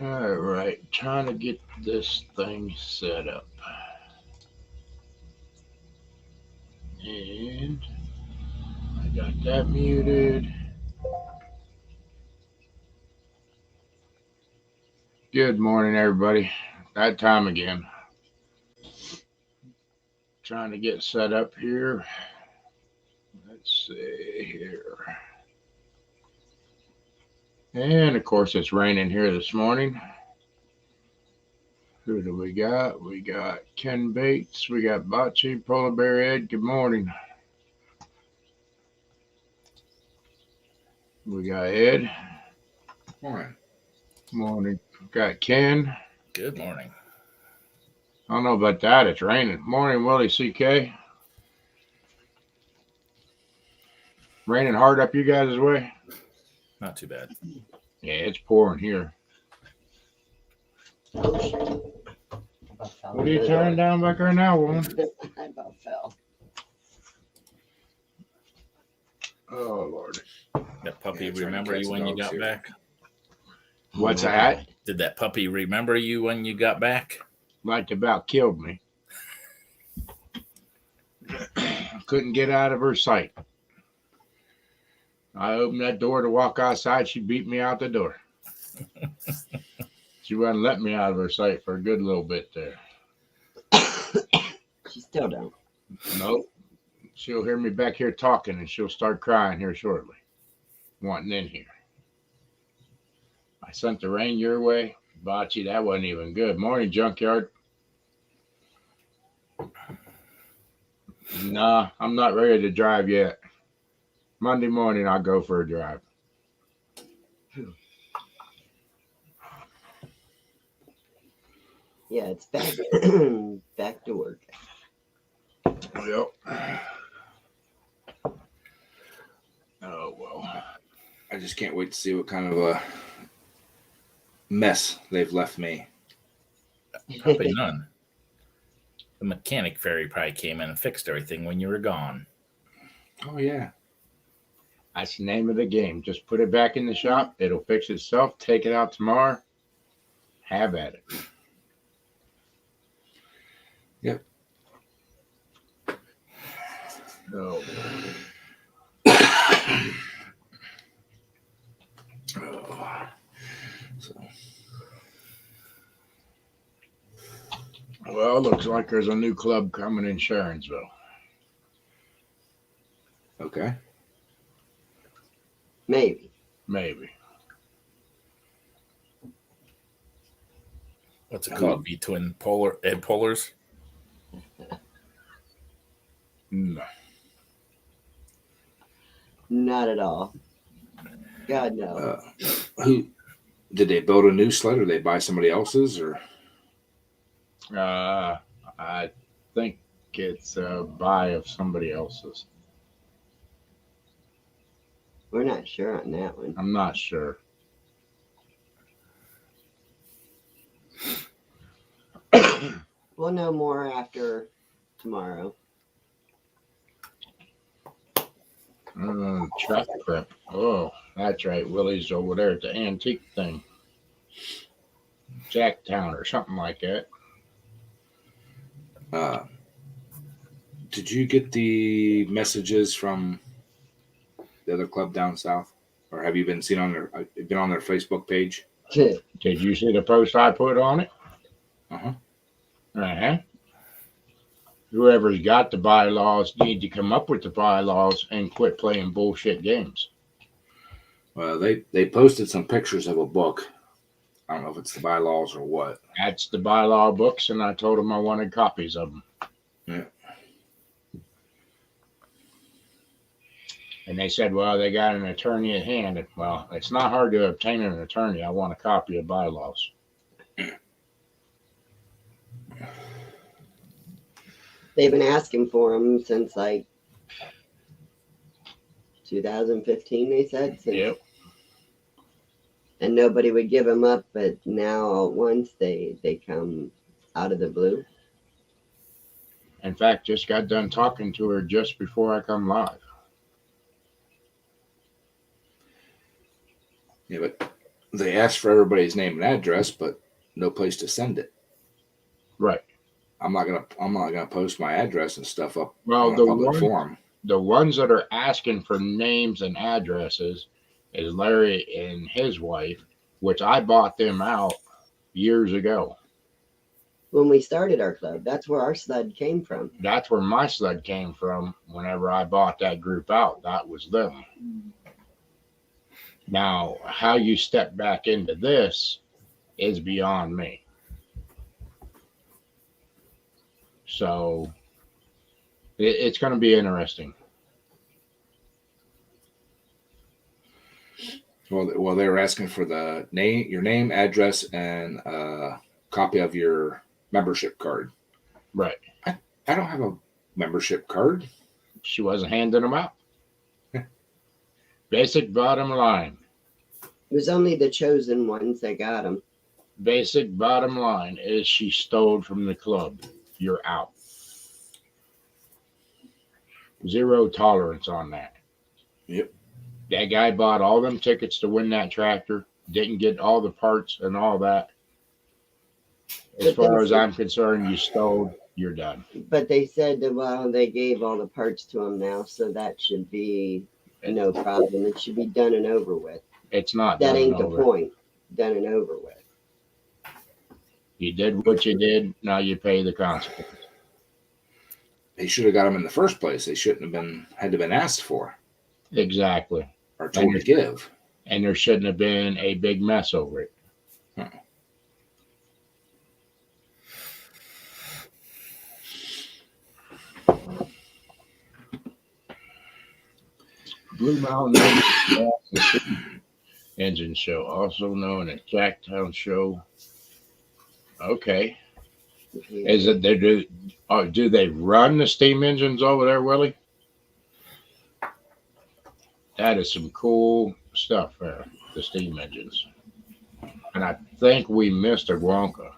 All right, trying to get this thing set up. And I got that muted. Good morning, everybody. That time again. Trying to get set up here. Let's see here. And of course, it's raining here this morning. Who do we got? We got Ken Bates. We got Bocce, Polar Bear Ed. Good morning. We got Ed. Morning. Morning. Got Ken. Good morning. I don't know about that. It's raining. Morning, Willie CK. Raining hard up you guys' way? Not too bad. Yeah, it's pouring here. What are you tearing down back there now, woman? I about fell. Oh, Lord. That puppy Yeah, trying to remember catch you when you dogs got here. back? What's that? Did that puppy remember you when you got back? Like about killed me. Couldn't get out of her sight. I opened that door to walk outside. She beat me out the door. She wouldn't let me out of her sight for a good little bit there. She still don't. Nope. She'll hear me back here talking and she'll start crying here shortly. Wanting in here. I sent the rain your way. Bocce, that wasn't even good. Morning, Junkyard. Nah, I'm not ready to drive yet. Monday morning, I'll go for a drive. Yeah, it's back back to work. Yep. Oh, well. I just can't wait to see what kind of a mess they've left me. Probably none. The mechanic fairy probably came in and fixed everything when you were gone. Oh yeah. That's the name of the game. Just put it back in the shop. It'll fix itself. Take it out tomorrow. Have at it. Yep. Oh, So, well, looks like there's a new club coming in Sharonsville. okay. Maybe. Maybe. What's it called? V-twin polar Ed Polars? No. Not at all. God no. Who did they build a new sled or they buy somebody else's or I think it's a buy of somebody else's. We're not sure on that one. I'm not sure. We'll know more after tomorrow. Truck prep. Oh, that's right. Willie's over there at the antique thing. Jacktown or something like that. did you get the messages from the other club down south? Or have you been seen on their Facebook page? Did you see the post I put on it? Uh-huh. Uh-huh. Whoever's got the bylaws need to come up with the bylaws and quit playing bullshit games. Well, they posted some pictures of a book. I don't know if it's the bylaws or what. That's the bylaw books, and I told them I wanted copies of them. Yeah. And they said, well, they got an attorney at hand. And, well, it's not hard to obtain an attorney. I want a copy of bylaws. They've been asking for them since like 2015, they said. Yep. And nobody would give them up, but now once they come out of the blue. In fact, just got done talking to her just before I come live. Yeah, but they ask for everybody's name and address, but no place to send it. Right. I'm not gonna post my address and stuff up Well, on a public forum. the ones that are asking for names and addresses is Larry and his wife, which I bought them out years ago. When we started our club, that's where our sled came from. That's where my sled came from whenever I bought that group out. That was them. Now, how you step back into this is beyond me. So it's going to be interesting. Well, they were asking for the name, your name, address, and a copy of your membership card. Right. I don't have a membership card. She wasn't handing them out. Basic bottom line. It was only the chosen ones that got them. Basic bottom line is she stole from the club. You're out. Zero tolerance on that. Yep. That guy bought all them tickets to win that tractor, didn't get all the parts and all that. As far as I'm concerned, you stole, you're done. But they said that, well, they gave all the parts to him now, so that should be no problem. It should be done and over with. It's not That done ain't and the over. point. Done and over with. You did what you did, now you pay the consequences. They should have got them in the first place. They shouldn't have had to been asked for Exactly. or told to give. And there shouldn't have been a big mess over it. Blue Mountain Engine Show, also known as Jacktown Show. Okay. Is it they do they run the steam engines over there, Willie? That is some cool stuff there, the steam engines. And I think we missed a Wonka.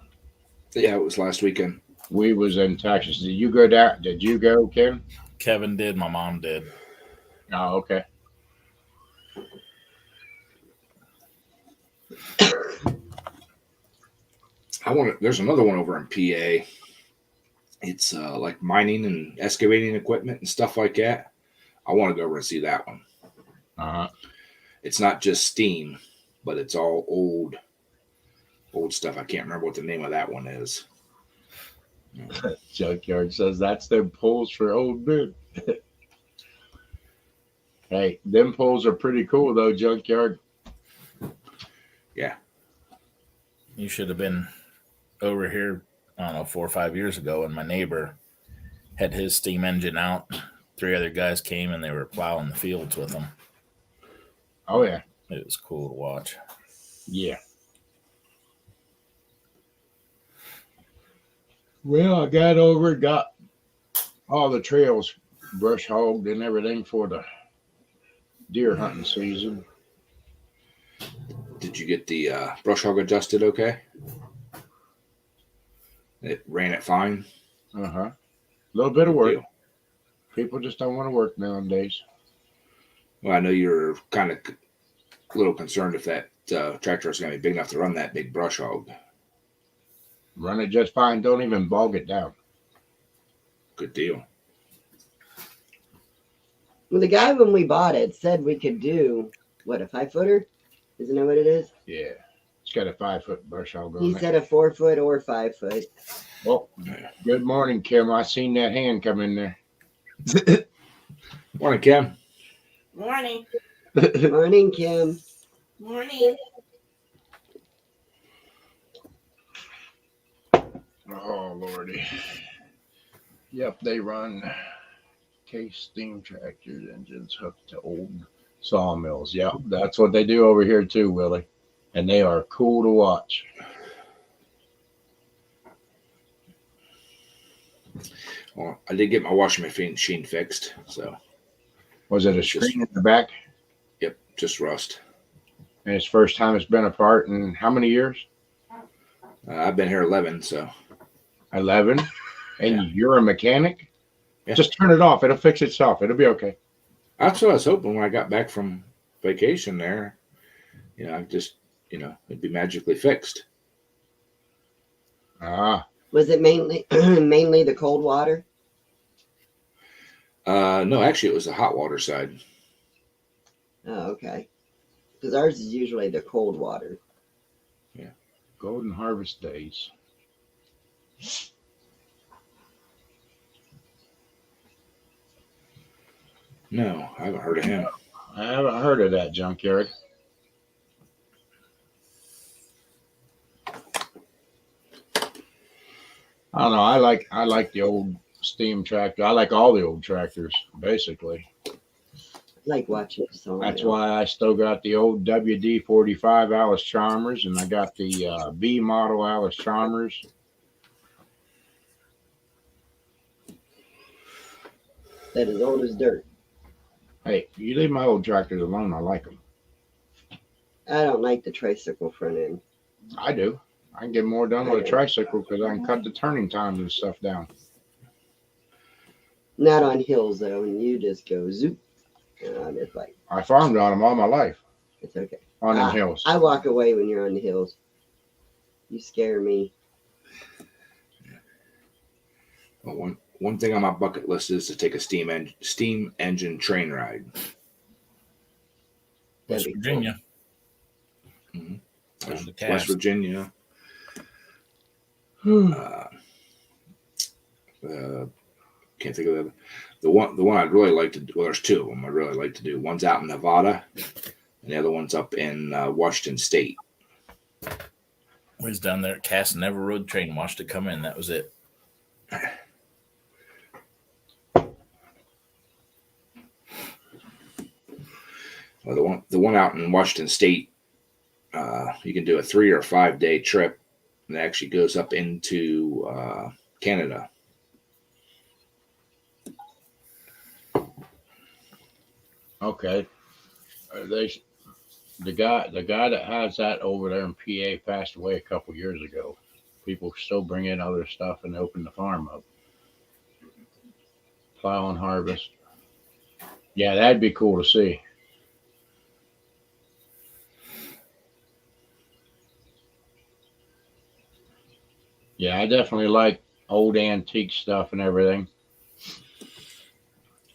Yeah, it was last weekend. We was in Texas. Did you go down? Did you go, Ken? Kevin did. My mom did. Oh, okay. There's another one over in PA. It's like mining and excavating equipment and stuff like that. I want to go over and see that one. Uh-huh. It's not just steam, but it's all old stuff. I can't remember what the name of that one is. Junkyard says that's them poles for old men. Hey, them poles are pretty cool though, Junkyard. Yeah. You should have been over here, I don't know, 4 or 5 years ago, and my neighbor had his steam engine out. 3 other guys came and they were plowing the fields with him. Oh yeah. It was cool to watch. Yeah. Well, I got over, got all the trails brush hogged and everything for the deer hunting season. Did you get the brush hog adjusted okay? It ran it fine? Uh-huh. A little bit of work. Deal. People just don't want to work nowadays. Well, I know you're kind of a little concerned if that tractor is going to be big enough to run that big brush hog. Run it just fine. Don't even bog it down. Good deal. Well, the guy when we bought it said we could do, what, a 5-footer? Isn't that what it is? Yeah. It's got a 5-foot brush hog on He it. said a 4-foot or 5-foot. Well, good morning, Kim. I seen that hand come in there. Morning, Kim. Morning. Morning, Kim. Morning. Oh, Lordy. Yep, they run case steam tractors, engines hooked to old sawmills. Yep, that's what they do over here too, Willie. And they are cool to watch. Well, I did get my washing machine fixed, so Was it a screen in the back? yep, just rust. And it's first time it's been apart in how many years? I've been here 11, so 11. And Yeah. you're a mechanic? Yeah. Just turn it off. It'll fix itself. It'll be okay. that's what I was hoping when I got back from vacation there. You know, it'd be magically fixed. Ah, Was it mainly mainly the cold water? No, actually, it was the hot water side. Oh, okay. Because ours is usually the cold water. Golden Harvest Days. No, I haven't heard of him. I haven't heard of that junkyard. I don't know. I like the old steam tractor. I like all the old tractors, basically. I like watching the song. That's why I still got the old WD-45 Alice Chalmers, and I got the B model Alice Chalmers. That is old as dirt. Hey, you leave my old tractors alone. I like them. I don't like the tricycle front end. I do. I can get more done with a tricycle because I can cut the turning times and stuff down. Not on hills though, and you just go zoop. And I'm just like, I farmed on them all my life it's okay. on them hills. I walk away when you're on the hills. You scare me. Well, one thing on my bucket list is to take a steam engine train ride. West That'd be Virginia. Mhm. Down to West Cass. Virginia. cool. Can't think of the one I'd really like to do. Well, there's two of them I'd really like to do. One's out in Nevada, and the other one's up in Washington State. We was down there at Cass and never rode train. Watched it come in. That was it. Well, the one out in Washington State, you can do a 3 or 5 day trip, and it actually goes up into Canada. Okay. The guy that has that over there in PA passed away a couple years ago. People still bring in other stuff and open the farm up. Plow and harvest. Yeah, that'd be cool to see. Yeah, I definitely like old antique stuff and everything.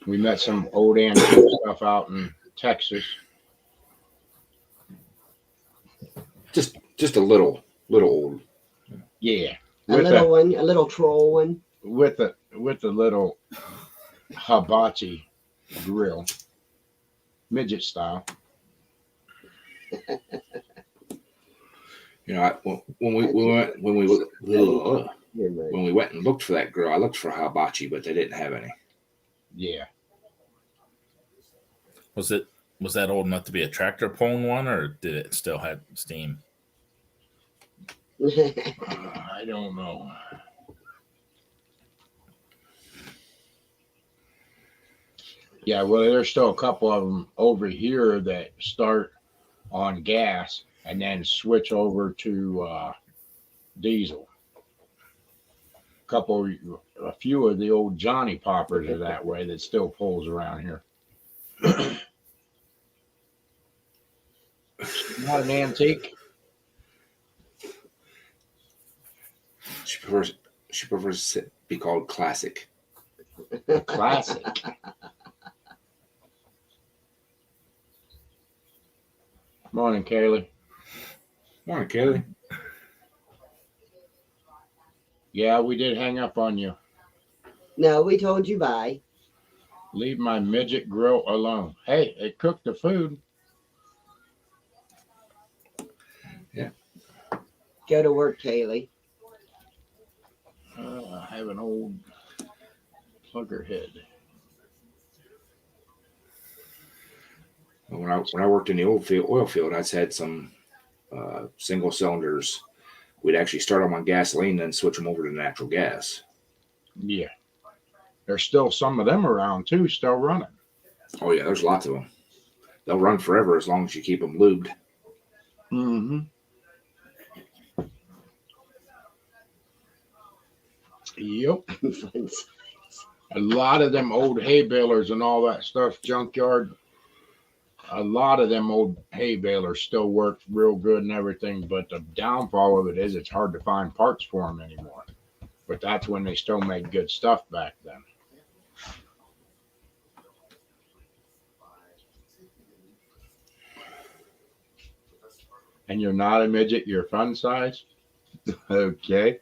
We met some old antique stuff out in Texas. Just a little old. Yeah, A little one, a little troll one. with the little hibachi grill, midget style. When we went and looked for that grill, I looked for hibachi, but they didn't have any. Yeah, Was that old enough to be a tractor pulling one, or did it still have steam? I don't know. Yeah, well, there's still a couple of them over here that start on gas and then switch over to diesel. A few of the old Johnny Poppers are that way that still pulls around here. Not an antique. She prefers to be called classic. Classic. Morning, Kaylee. Morning, Kelly. Yeah, we did hang up on you. No, we told you bye. Leave my midget grill alone. Hey, it cooked the food. Go to work, Kaylee. I have an old plugger head. When I worked in the oil field, I had some single cylinders. We'd actually start them on gasoline, then switch them over to natural gas. Yeah. There's still some of them around too, still running. Oh yeah, there's lots of them. They'll run forever as long as you keep them lubed. Mm-hmm. Yep. Fun. A lot of them old hay balers and all that stuff, junkyard. a lot of them old hay balers still work real good and everything, but the downfall of it is it's hard to find parts for them anymore. But that's when they still made good stuff back then. And you're not a midget, you're fun size? Okay.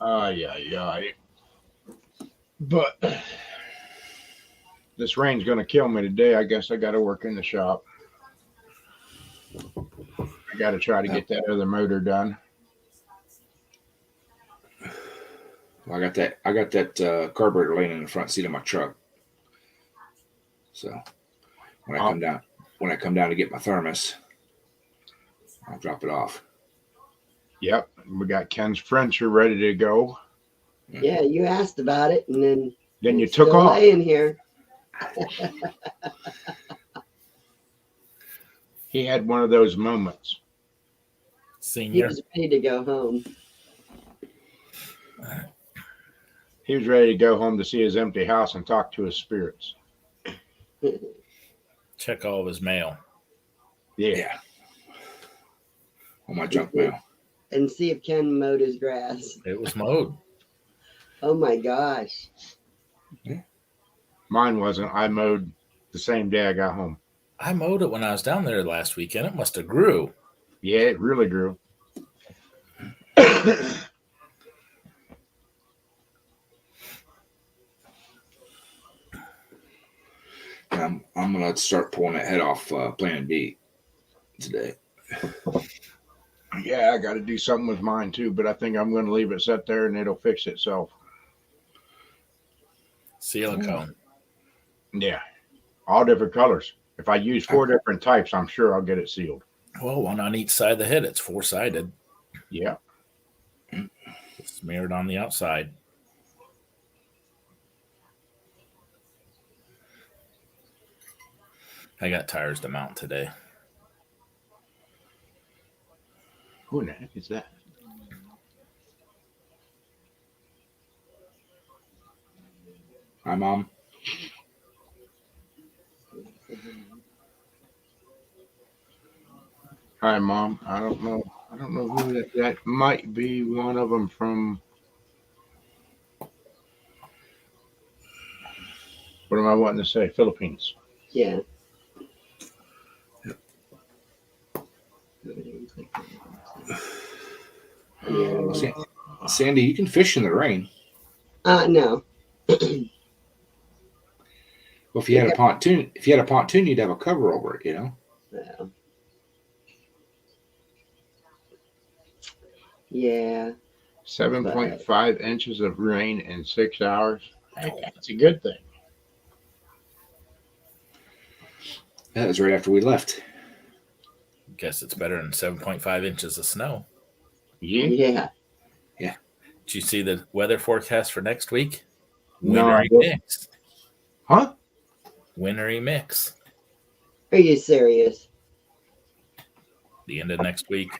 Yeah. But this rain's gonna kill me today. I guess I gotta work in the shop. I gotta try to get that other motor done. Well, I got that carburetor laying in the front seat of my truck. So when I come down to get my thermos, I'll drop it off. Yep. We got Ken's Frencher ready to go. Yeah, you asked about it, and then You it's took still off. laying here. He had one of those moments. He Senior. was ready to go home. He was ready to go home to see his empty house and talk to his spirits. Check all of his mail. Yeah. On my junk mail. And see if Ken mowed his grass. It was mowed. Oh my gosh. Mine wasn't. I mowed the same day I got home. I mowed it when I was down there last weekend. It must have grew. Yeah, it really grew. I'm gonna start pulling that head off Plan B today. Yeah, I got to do something with mine too, but I think I'm going to leave it set there and it'll fix itself. Silicone. Yeah, all different colors. If I use 4 different types, I'm sure I'll get it sealed. Well, one on each side of the head. It's 4-sided. Yeah. It's smeared on the outside. I got tires to mount today. Who in the heck is that? Hi, Mom. Hi, Mom. I don't know who that might be. One of them from. What am I wanting to say? Philippines. Yeah. Sandy, you can fish in the rain. No. Well, if you had a pontoon, you'd have a cover over it, you know. No. Yeah. 7.5 inches of rain in 6 hours. Hey, that's a good thing. That was right after we left. Guess it's better than 7.5 inches of snow. Yeah. Yeah. Did you see the weather forecast for next week? No, I Wintry didn't. mix. Huh? Wintry mix. Are you serious? The end of next week.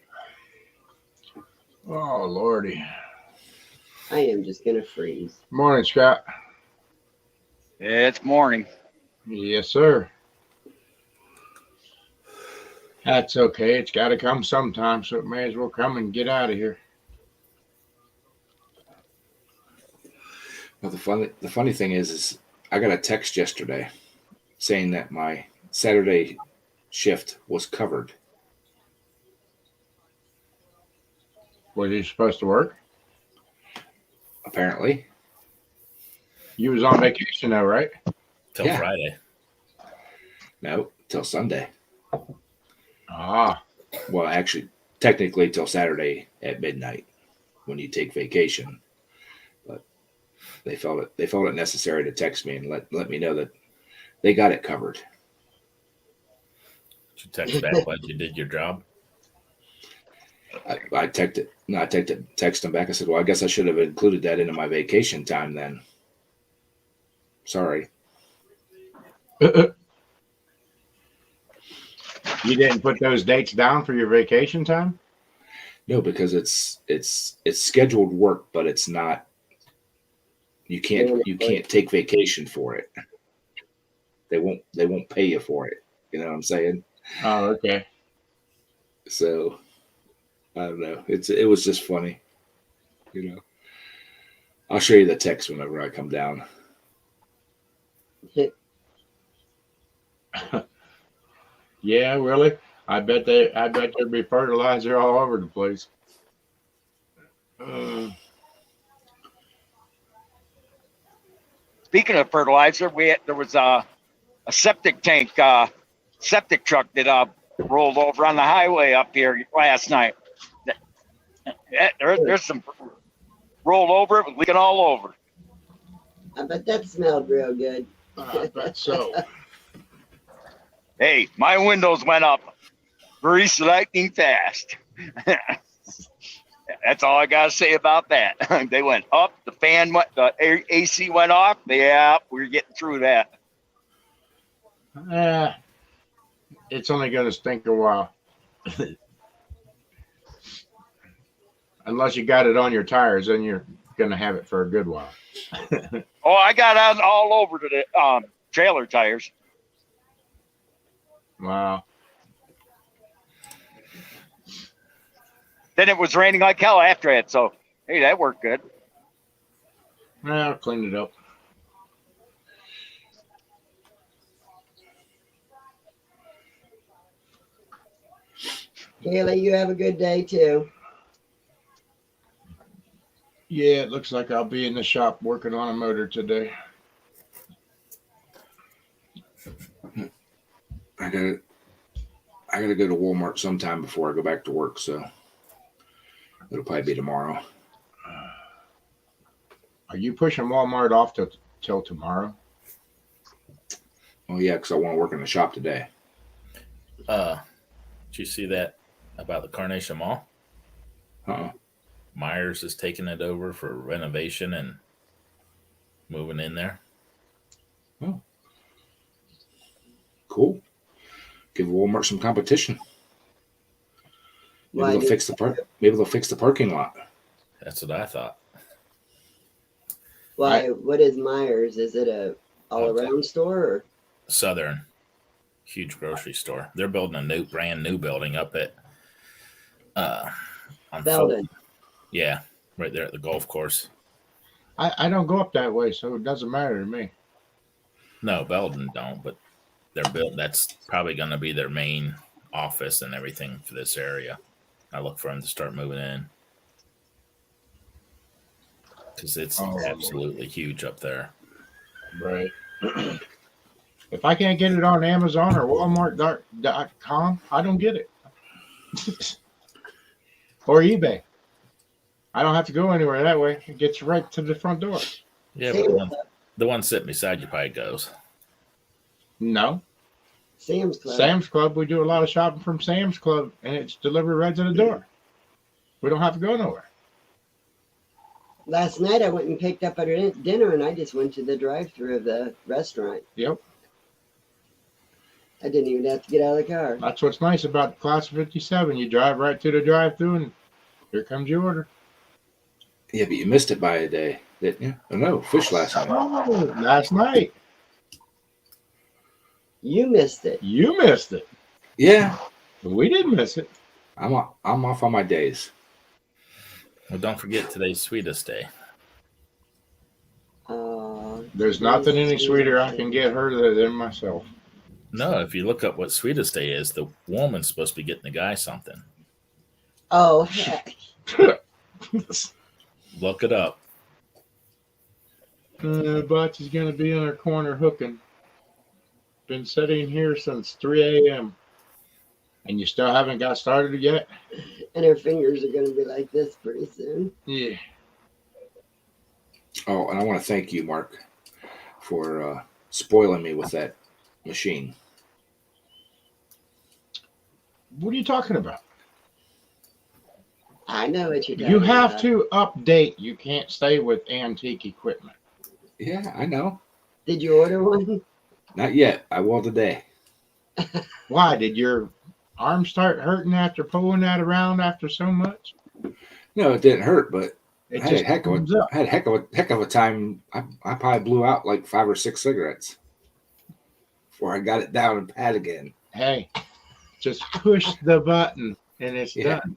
Oh, Lordy. I am just gonna freeze. Morning, Scott. It's morning. Yes, sir. That's okay. It's got to come sometime, so it may as well come and get out of here. Well, the funny thing is I got a text yesterday saying that my Saturday shift was covered. Was you supposed to work? Apparently. You was on vacation though, right? Till Yeah. Friday. No, till Sunday. Ah, Well, actually, technically till Saturday at midnight when you take vacation. But they felt it necessary to text me and let me know that they got it covered. Did you text back like you did your job? I texted them back. I said, well, I guess I should have included that into my vacation time then. Sorry. you didn't put those dates down for your vacation time? No, because it's scheduled work, but it's not you can't take vacation for it. They won't pay you for it. You know what I'm saying? Oh, okay. So I don't know. It was just funny. You know. I'll show you the text whenever I come down. Yeah, really? I bet there'd be fertilizer all over the place. Speaking of fertilizer, there was a septic tank, septic truck that rolled over on the highway up here last night. There's some rolled over, it was leaking all over. I bet that smelled real good. I bet so. Hey, my windows went up grease lightning fast. That's all I gotta say about that. They went up, the fan went, the AC went off. Yeah, we're getting through that. It's only going to stink a while. Unless you got it on your tires, then you're going to have it for a good while. Oh, I got on all over to the trailer tires. Wow. Then it was raining like hell after it, so hey, that worked good. Well, I'll clean it up. Kayla, you have a good day too. Yeah, it looks like I'll be in the shop working on a motor today. I gotta go to Walmart sometime before I go back to work, so it'll probably be tomorrow. Are you pushing Walmart off till tomorrow? Oh yeah, because I want to work in the shop today. Did you see that about the Carnation Mall? Myers is taking it over for renovation and moving in there. Oh, cool. Give Walmart some competition. Maybe they'll fix the parking lot. That's what I thought. Why? What is Myers? Is it a all-around store? Or? Southern, huge grocery store. They're building a brand new building up at on Belden. Yeah, right there at the golf course. I don't go up that way, so it doesn't matter to me. No, Belden don't, but they're built. That's probably going to be their main office and everything for this area. I look for them to start moving in because it's absolutely huge up there. Right. If I can't get it on Amazon or Walmart.com, I don't get it. Or eBay. I don't have to go anywhere that way. It gets right to the front door. Yeah, but the one sitting beside you probably goes. No. Sam's Club. Sam's Club, we do a lot of shopping from Sam's Club, and it's delivered right to the door. We don't have to go nowhere. Last night I went and picked up our dinner, and I just went to the drive-thru of the restaurant. Yep. I didn't even have to get out of the car. That's what's nice about the Class of 57. You drive right to the drive-thru, and here comes your order. Yeah, but you missed it by a day, didn't you? Oh, no, fish last night. Oh, last night. You missed it. You missed it. Yeah, We didn't miss it. I'm off on my days. Well, don't forget today's Sweetest Day. There's nothing any sweeter I can get her than myself. No, if you look up what Sweetest Day is, the woman's supposed to be getting the guy something. Oh, heck. Look it up. Butch is going to be in her corner hooking. Been sitting here since 3 a.m. And you still haven't got started yet? And her fingers are going to be like this pretty soon. Yeah. Oh, and I want to thank you, Mark, for spoiling me with that machine. What are you talking about? I know what you're talking You have about. to update. You can't stay with antique equipment. Yeah, I know. Did you order one? Not yet. I will today. Why? Did your arm start hurting after pulling that around after so much? No, it didn't hurt, but It I had just a heck of comes a up. I had a heck of a time. I probably blew out like 5 or 6 cigarettes before I got it down and pat again. Hey, just push the button and it's Yeah. done.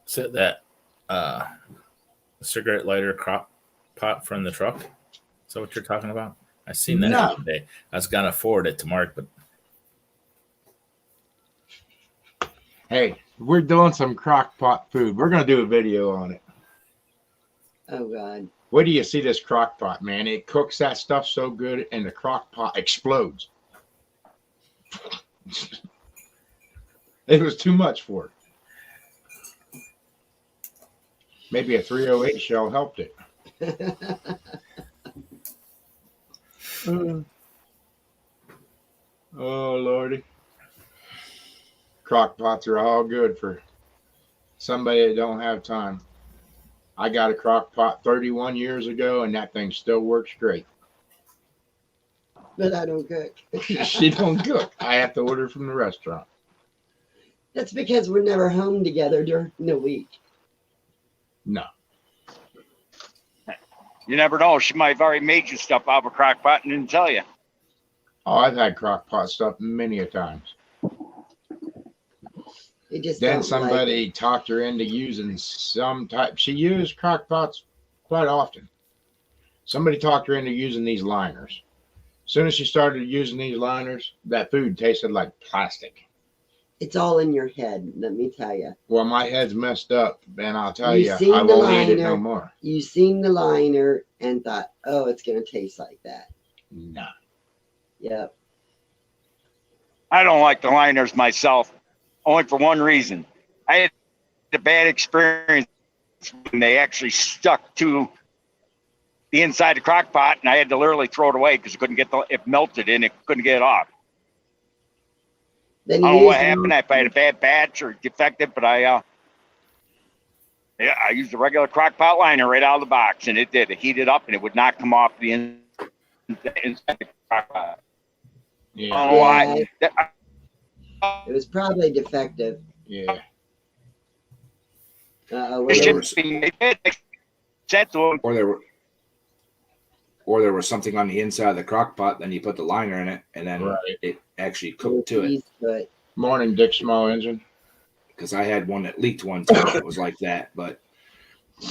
So that cigarette lighter crock pot from the truck. Is that what you're talking about? I seen that No. today. I was gonna forward it to Mark, but Hey, we're doing some crock pot food. We're gonna do a video on it. Oh God. Wait till you see this crock pot, man. It cooks that stuff so good and the crock pot explodes. It was too much for it. Maybe a 308 shell helped it. Oh Lordy. Crock pots are all good for somebody that don't have time. I got a crock pot 31 years ago and that thing still works great. But I don't cook. She don't cook. I have to order from the restaurant. That's because we're never home together during the week. No. You never know. She might have already made you stuff out of a crock pot and didn't tell you. Oh, I've had crock pot stuff many a times. You just Then don't somebody talked her into using some type. She used crock pots quite often. Somebody talked her into using these liners. As soon as she started using these liners, that food tasted like plastic. It's all in your head, let me tell you. Well, my head's messed up, and I'll tell You you, seen I the won't eat it liner. no more. You seen the liner and thought, oh, it's going to taste like that. No. Yep. I don't like the liners myself, only for one reason. I had a bad experience when they actually stuck to the inside of the crock pot, and I had to literally throw it away because it melted and it couldn't get it off. Then I don't know what use happened, if I had a bad batch or defective, but I used a regular crock pot liner right out of the box, and it did. It heated up, and it would not come off the inside of the crock pot. Yeah. I don't know why. It was probably defective. Yeah. It There should was- be sent to them. Or there was something on the inside of the crock pot, then you put the liner in it, and then Right. it actually cooked to it. But Morning, Dick Small Engine. Because I had one that leaked one time that was like that, but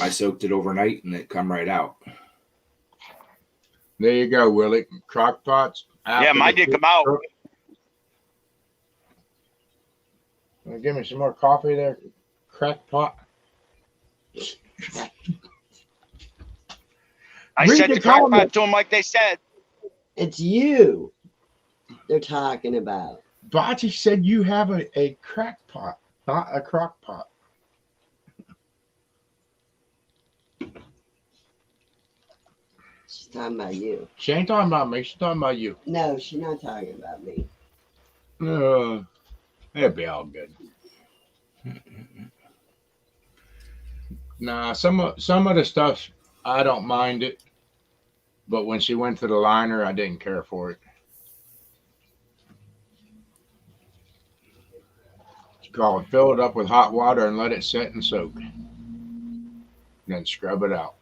I soaked it overnight and it come right out. There you go, Willie. Crock pots. Yeah, mine did come out. Give me some more coffee there, crack pot. I Read sent the the crock comment. pot to them like they said. it's you they're talking about. Bocce said you have a crack pot, not a crock pot. She's talking about you. She ain't talking about me. She's talking about you. No, she's not talking about me. It'll be all good. Nah, some of the stuff I don't mind it, but when she went to the liner, I didn't care for it. Call it, fill it up with hot water and let it sit and soak. Then scrub it out.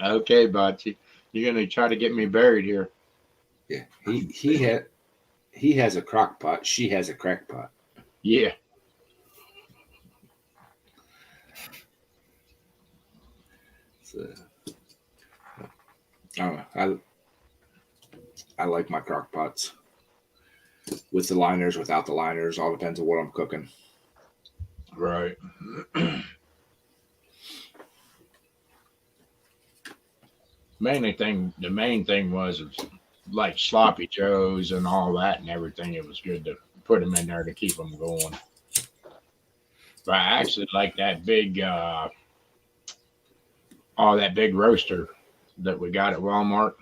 Okay, Bocce. You're gonna try to get me buried here. Yeah, he has a crock pot. She has a crack pot. Yeah. So, I don't know. I like my crock pots with the liners, without the liners. All depends on what I'm cooking. Right. The main thing was like sloppy joes and all that and everything. It was good to put them in there to keep them going. But I actually like that big, that big roaster that we got at Walmart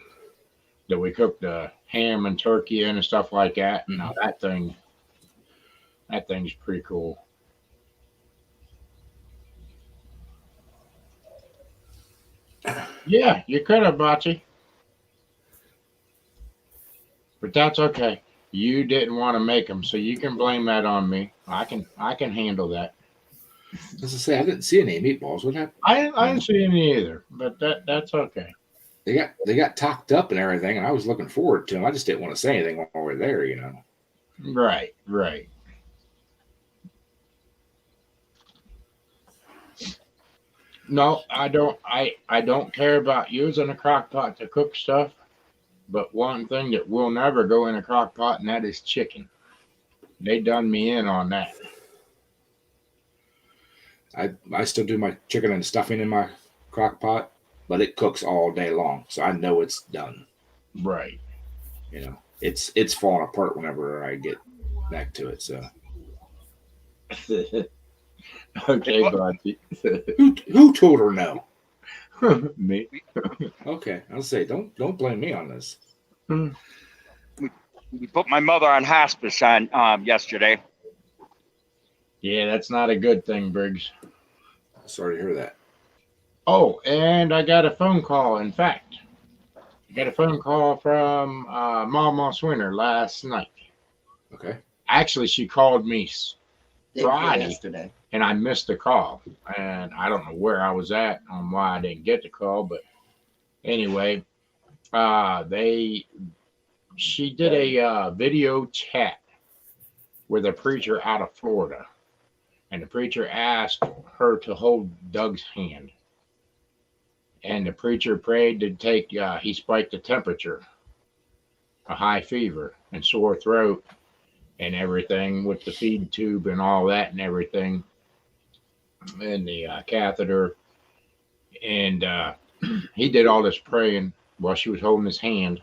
that we cooked the ham and turkey in and stuff like that. Now that thing's pretty cool. Yeah, you could have, Bocce. But that's okay. You didn't want to make them, so you can blame that on me. I can handle that. As I say, I didn't see any meatballs. What happened? I didn't see any either, but that's okay. They got talked up and everything, and I was looking forward to them. I just didn't want to say anything while we were there, you know. Right. No, I don't. I don't care about using a crock pot to cook stuff, but one thing that will never go in a crock pot, and that is chicken. They done me in on that. I still do my chicken and stuffing in my crock pot, but it cooks all day long, so I know it's done. Right. You know, it's falling apart whenever I get back to it. So Okay, Botsy. who told her no? Me. Okay, I'll say don't blame me on this. We put my mother on hospice on yesterday. Yeah, that's not a good thing, Briggs. Sorry to hear that. Oh, and I got a phone call. In fact, I got a phone call from Mama Swinner last night. Okay. Actually, she called me Friday. Yesterday. And I missed the call. And I don't know where I was at on why I didn't get the call, but anyway, she did a video chat with a preacher out of Florida, and the preacher asked her to hold Doug's hand, and the preacher prayed to take. He spiked the temperature, a high fever and sore throat, and everything with the feed tube and all that and everything. And the catheter, and he did all this praying while she was holding his hand.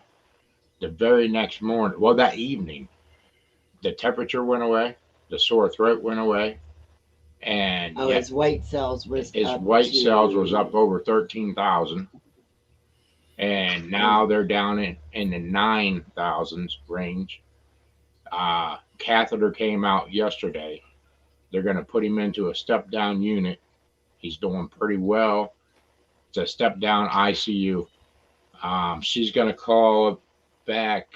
The very next morning, well, that evening, the temperature went away, the sore throat went away, and His white cells was his up white to- cells was up over 13,000, and now they're down in the 9,000s range. Catheter came out yesterday. They're going to put him into a step down unit. He's doing pretty well. It's a step down ICU. She's going to call back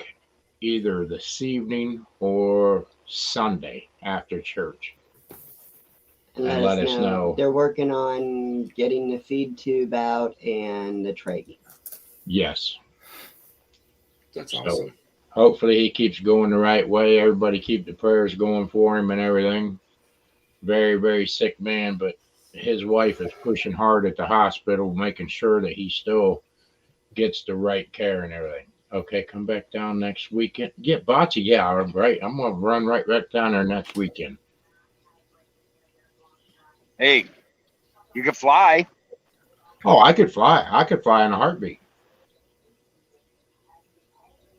either this evening or Sunday after church. and let us know. They're working on getting the feed tube out and the trach. Yes. That's So, awesome. hopefully he keeps going the right way. Everybody keep the prayers going for him and everything. Very, very sick man, but his wife is pushing hard at the hospital, making sure that he still gets the right care and everything. Okay, come back down next weekend. Get Bocce, yeah, all right. I'm gonna run right down there next weekend. Hey, you can fly. Oh, I could fly. I could fly in a heartbeat.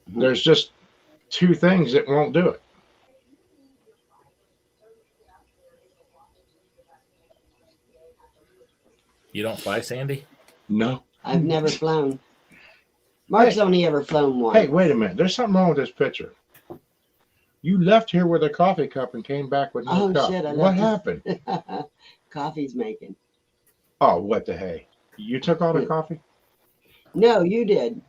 There's just two things that won't do it. You don't fly, Sandy? No. I've never flown. Mark's only ever flown once. Hey, wait a minute. There's something wrong with this picture. You left here with a coffee cup and came back with no Oh, cup. shit, I What left it. happened? Coffee's making. Oh, what the hey? You took all the coffee? No, you did.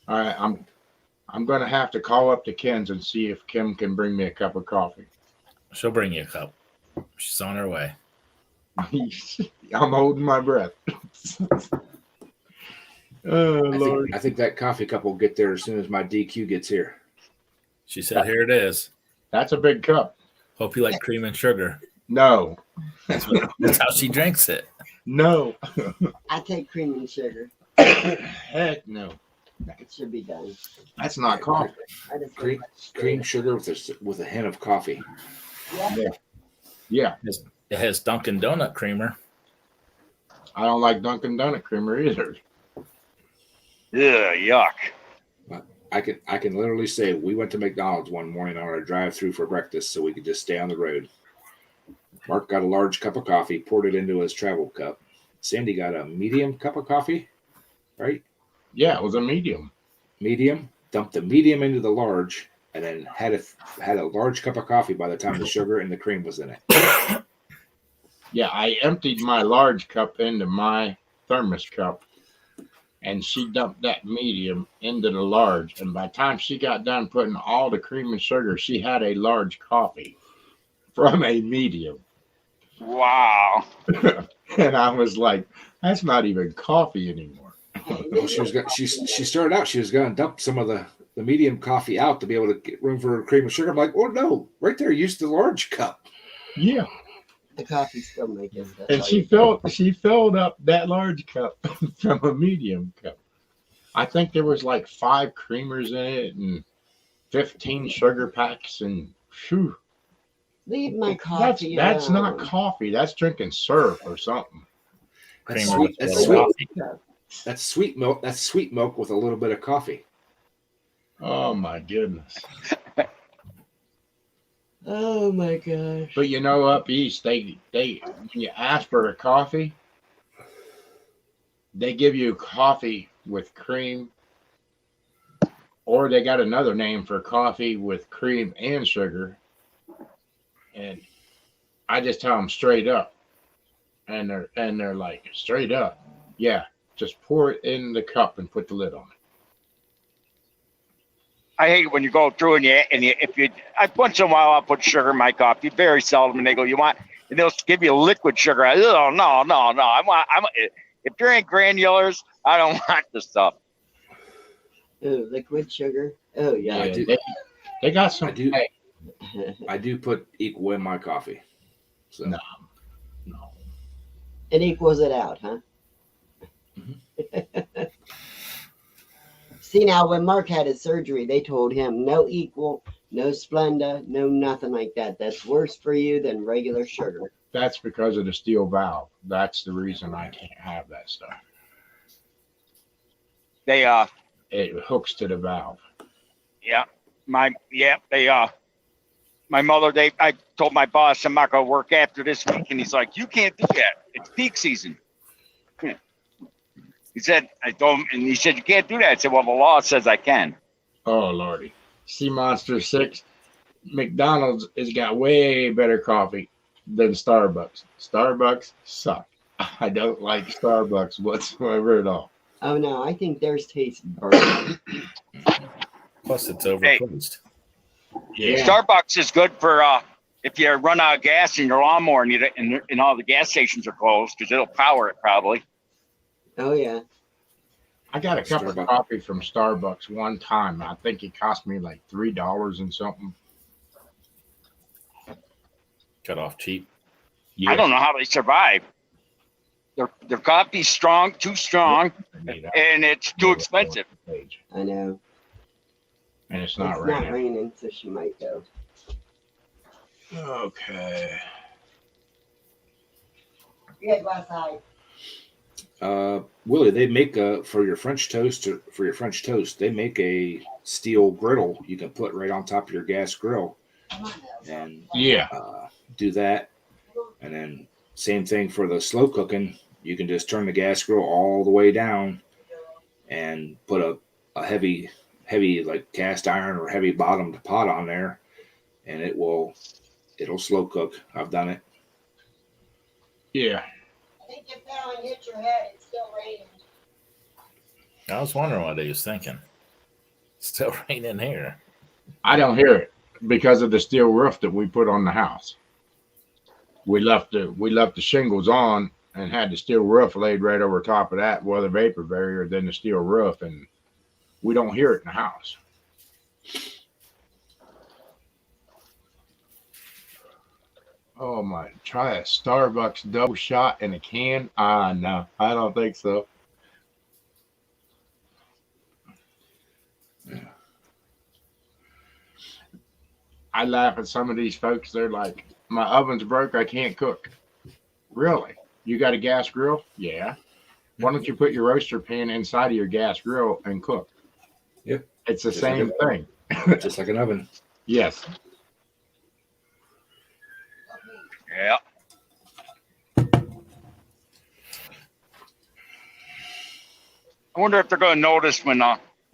All right, I'm gonna have to call up to Ken's and see if Kim can bring me a cup of coffee. She'll bring you a cup. She's on her way. I'm holding my breath. Oh Lord. I think that coffee cup will get there as soon as my DQ gets here. She said, "Here it is. That's a big cup. Hope you like cream and sugar." No. That's how she drinks it. No. I take cream and sugar. Heck no. It should be done. That's not coffee. I just Cream sugar with a hint of coffee. Yeah. It has Dunkin' Donut creamer. I don't like Dunkin' Donut creamer either. Ugh, yuck. I can literally say we went to McDonald's one morning on our drive-through for breakfast so we could just stay on the road. Mark got a large cup of coffee, poured it into his travel cup. Sandy got a medium cup of coffee, right? Yeah, it was a medium. Medium. Dumped the medium into the large, and then had a large cup of coffee by the time the sugar and the cream was in it. Yeah, I emptied my large cup into my thermos cup and she dumped that medium into the large. And by the time she got done putting all the cream and sugar, she had a large coffee from a medium. Wow. And I was like, that's not even coffee anymore. Well, she started out, she was going to dump some of the medium coffee out to be able to get room for cream and sugar. I'm like, oh no, right there, use the large cup. Yeah. The coffee still make it. That's And all she filled up that large cup from a medium cup. I think there was like 5 creamers in it and 15 sugar packs, and whew, leave my coffee. that's not alone. coffee. That's drinking syrup or something. That's Creamer sweet. with That's little sweet. coffee. That's sweet milk. That's sweet milk with a little bit of coffee. Oh my goodness. Oh my gosh. But you know, up east, they when you ask for a coffee, they give you coffee with cream, or they got another name for coffee with cream and sugar. And I just tell them straight up, and they're like, straight up, yeah, just pour it in the cup and put the lid on it. I hate it when you go through and once in a while I'll put sugar in my coffee. Very seldom, and they go, "You want?" And they'll give you liquid sugar. Oh no! If there ain't granulars, I don't want the stuff. Oh, liquid sugar. Oh yeah. I do. They got some. I do. Hey, I do put equal in my coffee. So No. no. It equals it out, huh? See, now when Mark had his surgery, they told him no equal, no Splenda, no nothing like that. That's worse for you than regular sugar. That's because of the steel valve. That's the reason I can't have that stuff. They It hooks to the valve. my mother, I told my boss I'm not gonna work after this week, and he's like, "You can't do that. It's peak season." He said, I told him, and he said, "You can't do that." I said, "Well, the law says I can." Oh Lordy. Sea Monster 6. McDonald's has got way better coffee than Starbucks. Starbucks suck. I don't like Starbucks whatsoever at all. Oh no, I think theirs tastes burnt. Plus, it's overpriced. Yeah. Starbucks is good for if you run out of gas in your lawnmower and all the gas stations are closed, because it'll power it probably. Oh yeah. I got a cup of Starbucks. coffee from Starbucks one time. I think it cost me like $3 and something. Cut off cheap. I don't know how they survive. Their coffee's strong, too strong, and it's too expensive. I know. And it's It's not not raining. raining, so she might go. Okay. Yeah, go outside. Willie, they make for your French toast. They make a steel griddle you can put right on top of your gas grill, and Yeah. do that. And then same thing for the slow cooking. You can just turn the gas grill all the way down and put a heavy like cast iron or heavy bottomed pot on there, and it'll slow cook. I've done it. Yeah. I think you fell and hit your head. It's still raining. I was wondering what he was thinking. Still raining here. I don't hear it because of the steel roof that we put on the house. We left the shingles on and had the steel roof laid right over top of that, weather vapor barrier, then the steel roof, and we don't hear it in the house. Oh my! Try a Starbucks double shot in a can? No, I don't think so. I laugh at some of these folks. They're like, "My oven's broke. I can't cook." Really? You got a gas grill? Yeah. Why don't you put your roaster pan inside of your gas grill and cook? Yep. It's the Just same like thing. Just like an oven. Yes. Yeah. I wonder if they're going to notice when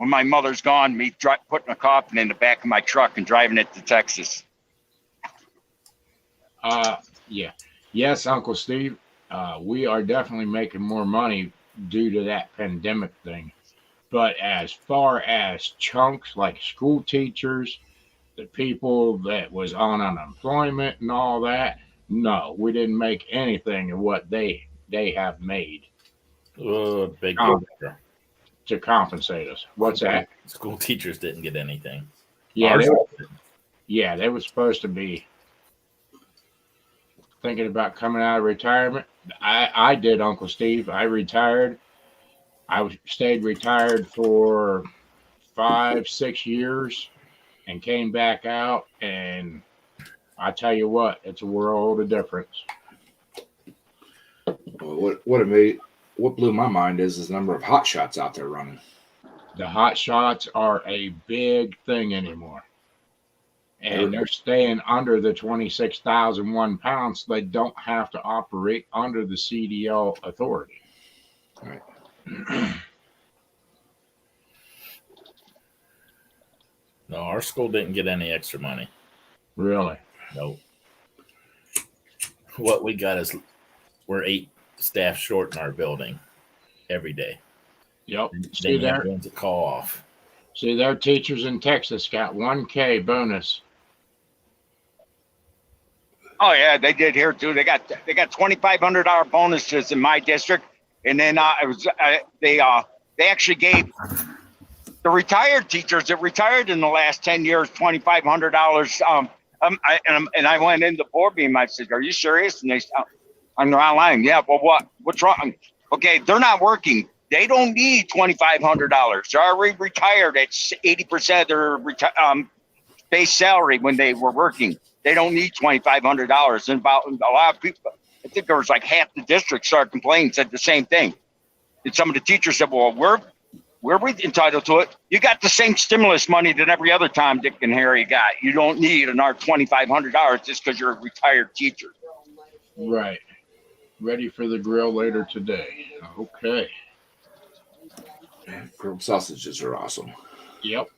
my mother's gone, me putting a coffin in the back of my truck and driving it to Texas. Yeah. Yes, Uncle Steve. We are definitely making more money due to that pandemic thing. But as far as chunks like school teachers, the people that was on unemployment and all that, no, we didn't make anything of what they have made Oh, big Oh. number. to compensate us. What's that? School teachers didn't get anything. Yeah, Ours they, did. yeah, they were supposed to be thinking about coming out of retirement. I did, Uncle Steve. I retired. Stayed retired for 5-6 years and came back out. And I tell you what, it's a world of difference. Well, what blew my mind is the number of hot shots out there running. The hot shots are a big thing anymore. And they're staying under the 26,001 pounds. They don't have to operate under the CDL authority. Right. No, our school didn't get any extra money. Really? Nope. What we got is we're 8 staff short in our building every day. Yep. They never went to call off. See, their teachers in Texas got 1K bonus. Oh yeah, they did here too. They got $2,500 bonuses in my district, and then they actually gave the retired teachers that retired in the last 10 years $2,500. And I went into the board meeting. I said, "Are you serious?" And they said, "I'm not lying." Yeah, well, what's wrong? Okay, they're not working. They don't need $2,500. They're already retired at 80% of their base salary when they were working. They don't need $2,500. And about a lot of people, I think there was like half the district started complaining, said the same thing. And some of the teachers said, "Well, we're entitled to it. You got the same stimulus money that every other Tom, Dick, and Harry got. You don't need another $2,500 just because you're a retired teacher." Right. Ready for the grill later today. Okay. Grilled sausages are awesome. Yep.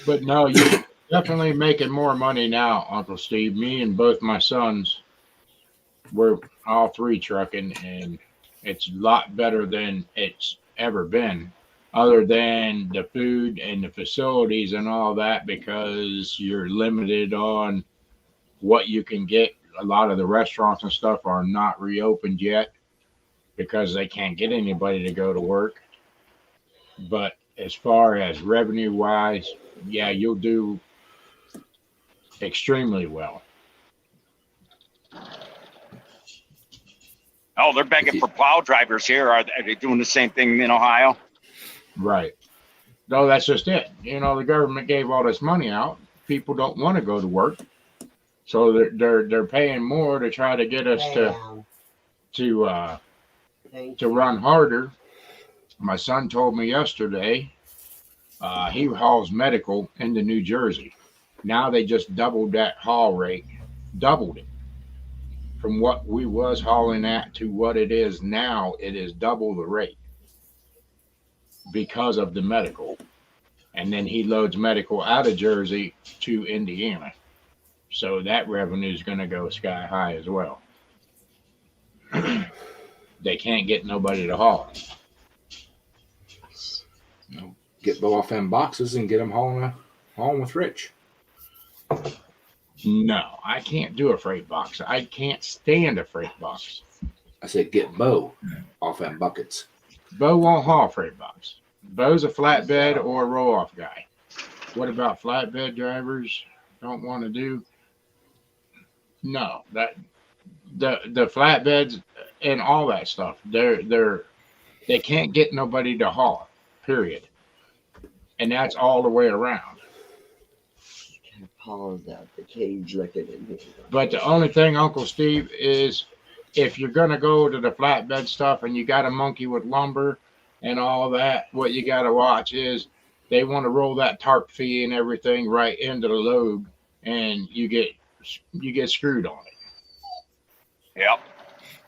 But no, you're definitely making more money now, Uncle Steve. Me and both my sons, we're all 3 trucking, and it's a lot better than it's ever been, other than the food and the facilities and all that, because you're limited on what you can get. A lot of the restaurants and stuff are not reopened yet because they can't get anybody to go to work. But as far as revenue wise, yeah, you'll do extremely well. Oh, they're begging for plow drivers here. Are they doing the same thing in Ohio? Right. No, that's just it. You know, the government gave all this money out. People don't want to go to work, so they're paying more to try to get us to run harder. My son told me yesterday, he hauls medical into New Jersey. Now they just doubled that haul rate, doubled it. From what we was hauling at to what it is now, it is double the rate because of the medical. And then he loads medical out of Jersey to Indiana. So that revenue is going to go sky high as well. They can't get nobody to haul. Get Bo off them boxes and get them hauling with Rich. No, I can't do a freight box. I can't stand a freight box. I said get Bo off them buckets. Bo won't haul freight box. Bo's a flatbed or a roll-off guy. What about flatbed drivers? Don't want to do? No, that the flatbeds and all that stuff. They can't get nobody to haul. Period. And that's all the way around. Paul's out the cage looking at me. But the only thing, Uncle Steve, is if you're going to go to the flatbed stuff and you got a monkey with lumber and all that, what you got to watch is they want to roll that tarp fee and everything right into the load, and you get screwed on it. Yep.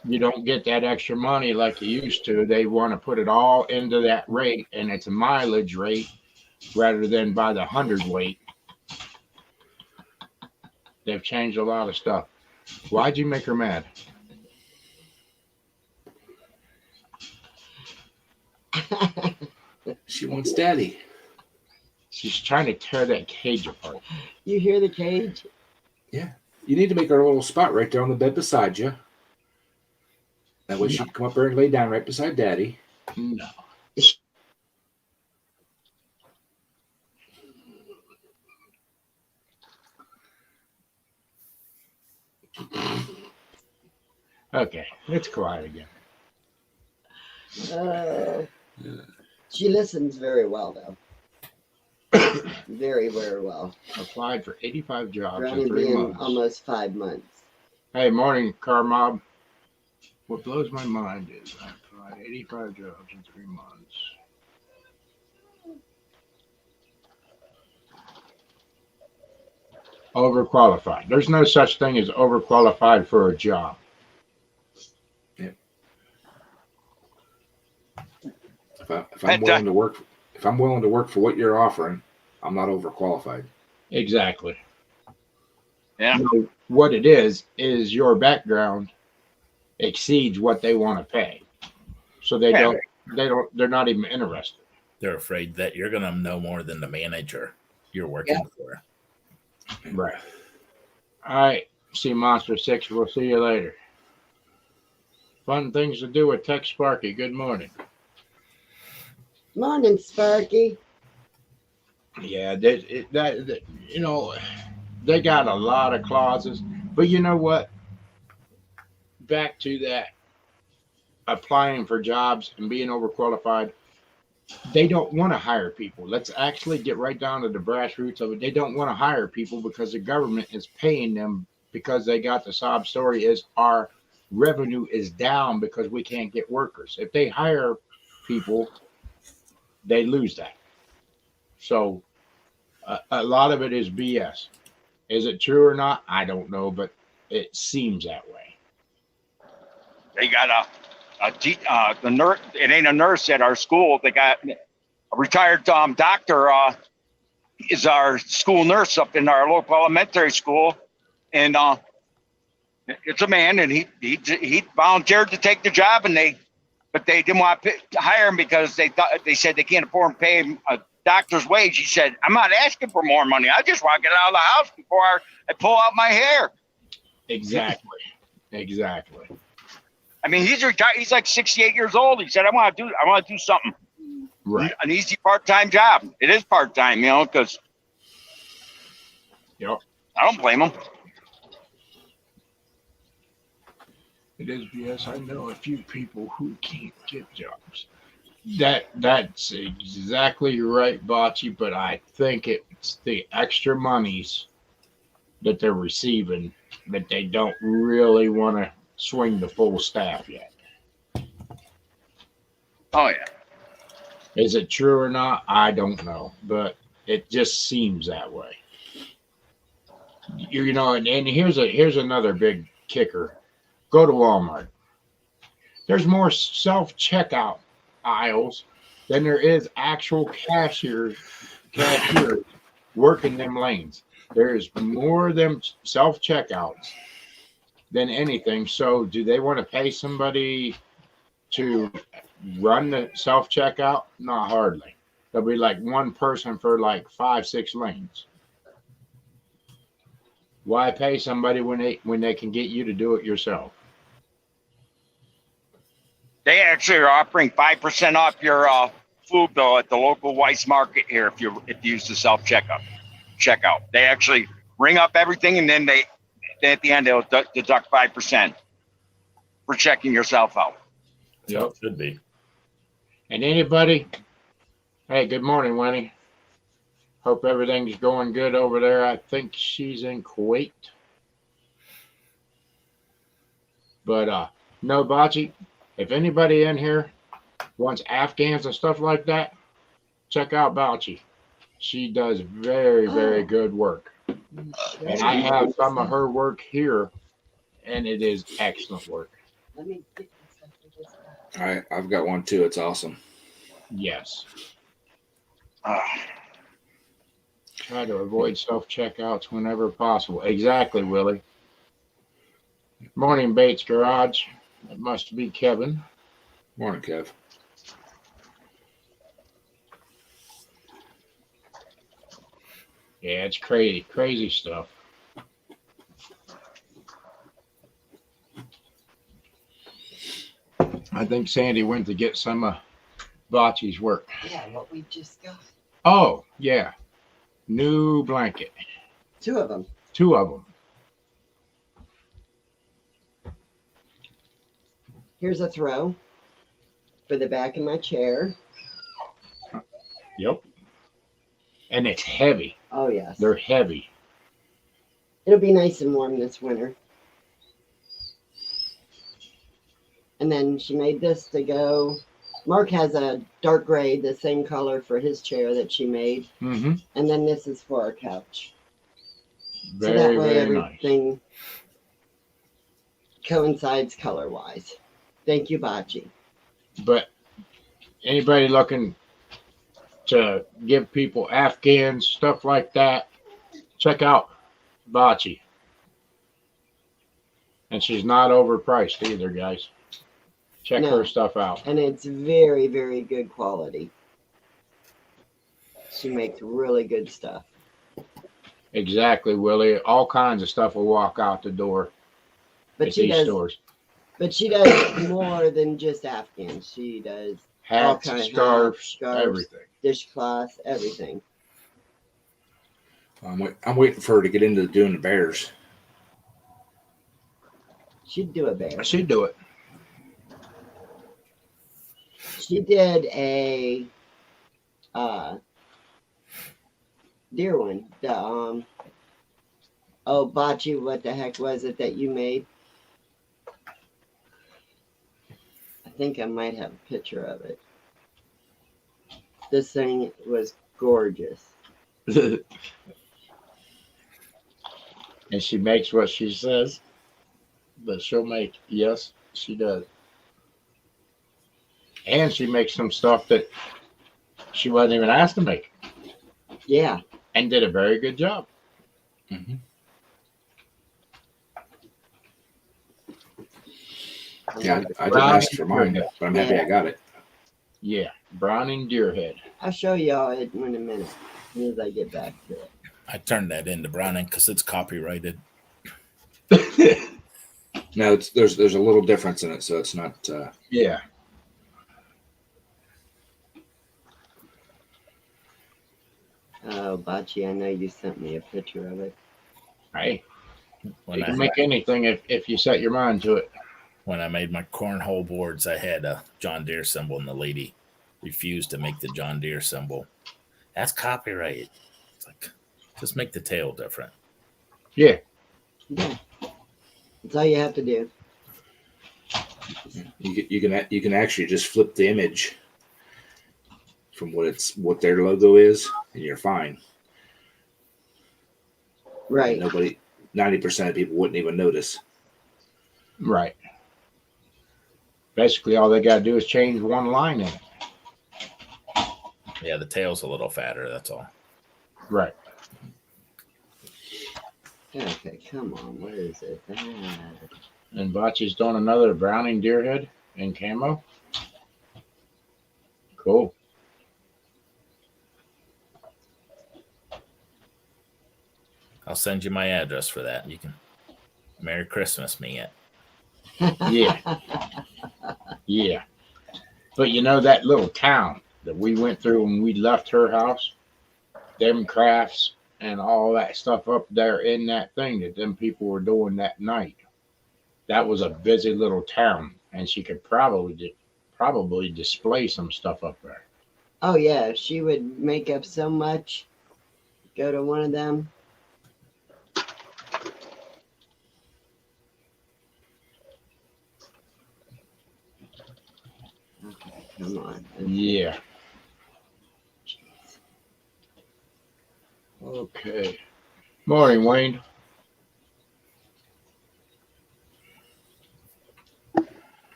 You don't get that extra money like you used to. They want to put it all into that rate, and it's a mileage rate rather than by the hundredweight. They've changed a lot of stuff. Why'd you make her mad? wants daddy. She's trying to tear that cage apart. You hear the cage? You need to make her a little spot right there on the bed beside you. That way she can come up there and lay down right beside daddy. No. Okay, it's quiet again. She listens very well, though. Very, very well. Applied for 85 jobs For in only 3 being months. almost 5 months. Hey, morning, car mob. What blows my mind is I applied 85 jobs in 3 months. Overqualified. There's no such thing as overqualified for a job. If I'm willing to work, if I'm willing to work for what you're offering, I'm not overqualified. Exactly. Yeah. So what it is your background exceeds what they want to pay. So they're not even interested. They're afraid that you're going to know more than the manager you're working for. Right. All right. See Monster 6. We'll see you later. Fun things to do with Tech Sparky. Good morning. Morning, Sparky. Yeah, they got a lot of clauses, but you know what? Back to that applying for jobs and being overqualified, they don't want to hire people. Let's actually get right down to the brass roots of it. They don't want to hire people because the government is paying them because they got the sob story is our revenue is down because we can't get workers. If they hire people, they lose that. So a lot of it is BS. Is it true or not? I don't know, but it seems that way. They got the nurse. It ain't a nurse at our school. They got a retired doctor is our school nurse up in our local elementary school, and it's a man, and he volunteered to take the job, but they didn't want to hire him because they said they can't afford to pay him a doctor's wage. He said, "I'm not asking for more money. I just want to get out of the house before I pull out my hair." Exactly. I mean, he's retired. He's like 68 years old. He said, I want to do something, Right. an easy part-time job. It is part-time, because Yep. I don't blame him. It is BS. I know a few people who can't get jobs. That's exactly right, Bocce, but I think it's the extra monies that they're receiving that they don't really want to swing the full staff yet. Oh, yeah. Is it true or not? I don't know, but it just seems that way. And here's another big kicker. Go to Walmart. There's more self-checkout aisles than there is actual cashiers working them lanes. There's more of them self-checkouts than anything. So do they want to pay somebody to run the self-checkout? Not hardly. There'll be like one person for like 5-6 lanes. Why pay somebody when they can get you to do it yourself? They actually are offering 5% off your food bill at the local Weiss Market here if you use the self-checkout. They actually ring up everything, and then at the end they'll deduct 5% for checking yourself out. So it should be. And anybody, hey, good morning, Winnie. Hope everything's going good over there. I think she's in Kuwait. But no, Bocce, if anybody in here wants Afghans and stuff like that, check out Bocce. She does very, very good work. And I have some of her work here, and it is excellent work. Let me get this stuff we just got. All right, I've got one too. It's awesome. Yes. Uh, Try to avoid self-checkouts whenever possible. Exactly, Willie. Morning, Bates Garage. It must be Kevin. Morning, Kev. Yeah, it's crazy, crazy stuff. I think Sandy went to get some of Bocce's work. Yeah, what we just got. Oh, yeah. New blanket. 2 of them. 2 of them. Here's a throw for the back of my chair. Yep. And it's heavy. Oh, yes. They're heavy. It'll be nice and warm this winter. And then she made this to go. Mark has a dark gray, the same color for his chair that she made. Mm-hmm. And then this is for our couch. Very, so that way very nice. everything coincides color wise. Thank you, Bocce. But anybody looking to give people Afghans, stuff like that, check out Bocce. And she's not overpriced either, guys. Check No. her stuff out. And it's very, very good quality. She makes really good stuff. Exactly, Willie. All kinds of stuff will walk out the door But at she these does stores. But she does more than just Afghans. She does all Hats, kind of scarves, scarves, everything. dishcloths, everything. I'm waiting for her to get into doing the bears. She'd do a bear. She'd do it. She did a deer one. The Bocce, what the heck was it that you made? I think I might have a picture of it. This thing was gorgeous. And she makes what she says. But she'll make, yes, she does. And she makes some stuff that she wasn't even asked to make. Yeah. And did a very good job. Mm-hmm. Yeah, I didn't ask for mine, but I'm happy I got it. Yeah, Browning Deerhead. I'll show y'all it in a minute as soon as I get back to it. I turned that into Browning because it's copyrighted. No, there's a little difference in it, so it's not. Yeah. Oh, Bocce, I know you sent me a picture of it. Hey, When you I, can make anything if you set your mind to it. when I made my cornhole boards, I had a John Deere symbol, and the lady refused to make the John Deere symbol. That's copyrighted. It's like, just make the tail different. Yeah. Yeah. That's all you have to do. You can actually just flip the image from what their logo is, and you're fine. Right. Nobody, 90% of people wouldn't even notice. Right. Basically, all they got to do is change one line in it. Yeah, the tail's a little fatter. That's all. Right. Okay, come on. Where is it? And Bocce's done another Browning Deerhead in camo. Cool. I'll send you my address for that. You can Merry Christmas me it. Yeah. Yeah. But you know that little town that we went through when we left her house? Them crafts and all that stuff up there in that thing that them people were doing that night. That was a busy little town, and she could probably display some stuff up there. Oh, yeah. She would make up so much. Go to one of them. Okay, come on. Yeah. Okay. Morning, Wayne.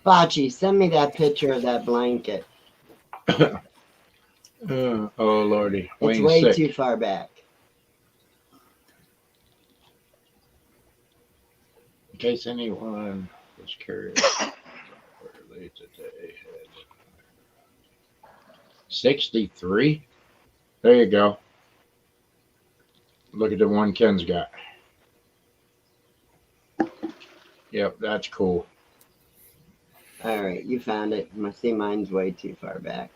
Bocce, send me that picture of that blanket. Oh, Lordy. It's Wayne's way sick. too far back. In case anyone was curious. 63? There you go. Look at the one Ken's got. Yep, that's cool. All right, you found it. I see mine's way too far back.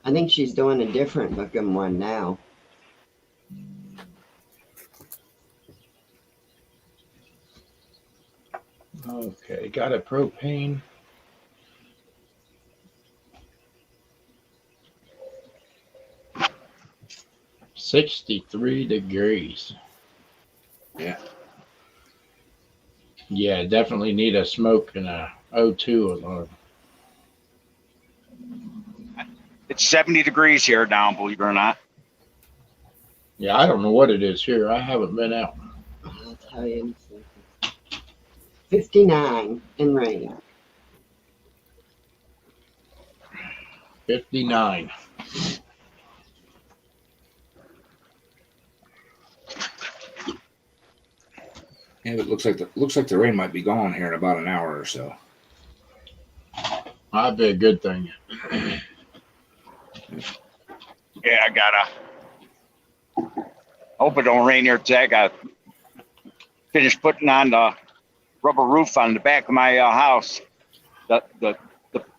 I think she's doing a different looking one now. Okay, got a propane. $63. Yeah. Yeah, definitely need a smoke and a O2 alarm. It's 70 degrees here now, believe it or not. Yeah, I don't know what it is here. I haven't been out. I'll tell you in a second. 59 and rain. 59. Yeah, but it looks like the rain might be gone here in about an hour or so. That'd be a good thing. Yeah, I gotta. Hope it don't rain here today. I gotta finish putting on the rubber roof on the back of my house. The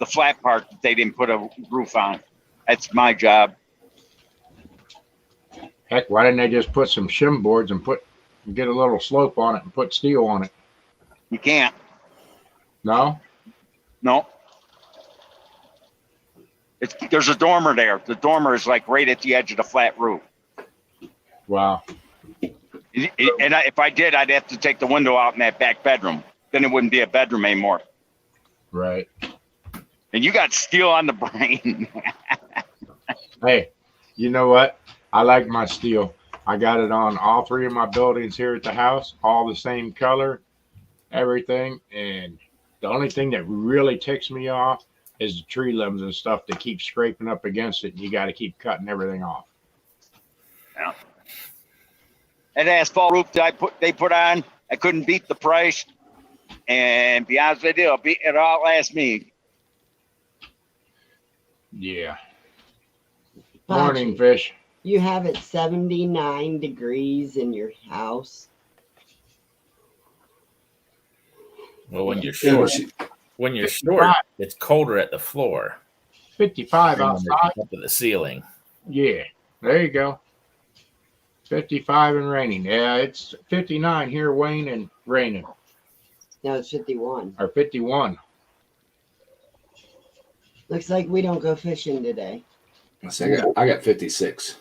flat part that they didn't put a roof on. That's my job. Heck, why didn't they just put some shim boards and get a little slope on it and put steel on it? You can't. No? No. There's a dormer there. The dormer is like right at the edge of the flat roof. Wow. And if I did, I'd have to take the window out in that back bedroom. Then it wouldn't be a bedroom anymore. Right. And you got steel on the brain. Hey, you know what? I like my steel. I got it on all three of my buildings here at the house, all the same color, everything. And the only thing that really ticks me off is the tree limbs and stuff that keep scraping up against it. And you got to keep cutting everything off. Yeah. That asphalt roof that they put on, I couldn't beat the price. And be honest with you, it'll outlast me. Yeah. Morning, Bocce, fish. you have it 79 degrees in your house. Well, when you're Yeah, short, it's colder at the floor 55 than when it's outside. up to the ceiling. Yeah, there you go. 55 and raining. Yeah, it's 59 here, Wayne, and raining. No, it's 51. Or 51. Looks like we don't go fishing today. Let's see, I got 56.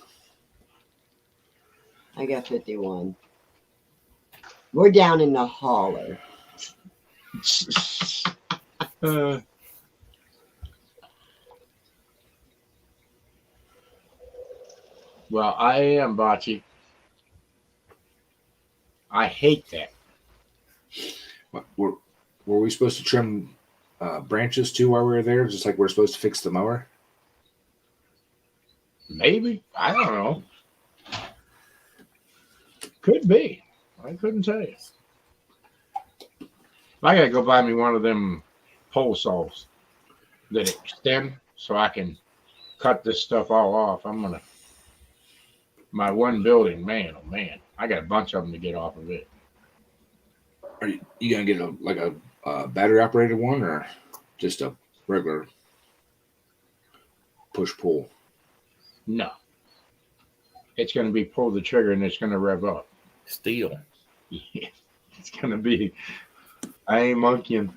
I got 51. We're down in the holler. Well, I am, Bocce. I hate that. What, were we supposed to trim branches too while we were there? Just like we're supposed to fix the mower? Maybe. I don't know. Could be. I couldn't tell you. I gotta go buy me one of them pole saws that extend so I can cut this stuff all off. My one building, man, oh man, I got a bunch of them to get off of it. Are you gonna get a battery operated one or just a regular push pull? No. It's gonna be pull the trigger and it's gonna rev up. Steel. Yeah. It's gonna be, I ain't monkeying.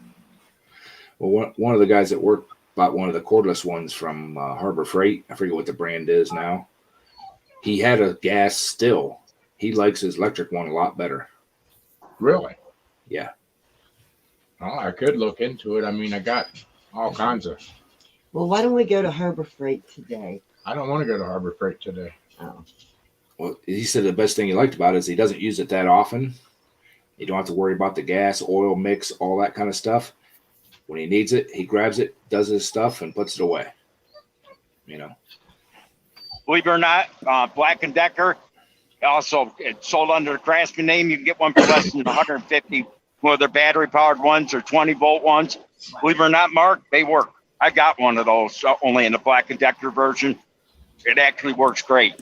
Well, one of the guys at work bought one of the cordless ones from Harbor Freight. I forget what the brand is now. He had a gas still. He likes his electric one a lot better. Really? Yeah. Well, I could look into it. I mean, I got all kinds of. Well, why don't we go to Harbor Freight today? I don't want to go to Harbor Freight today. Oh, Well, he said the best thing he liked about it is he doesn't use it that often. You don't have to worry about the gas, oil mix, all that kind of stuff. When he needs it, he grabs it, does his stuff, and puts it away. You know. Believe it or not, Black & Decker, also it's sold under the Craftsman name. You can get one for less than 150, whether battery-powered ones or 20-volt ones. Believe it or not, Mark, they work. I got one of those, only in the Black & Decker version. It actually works great.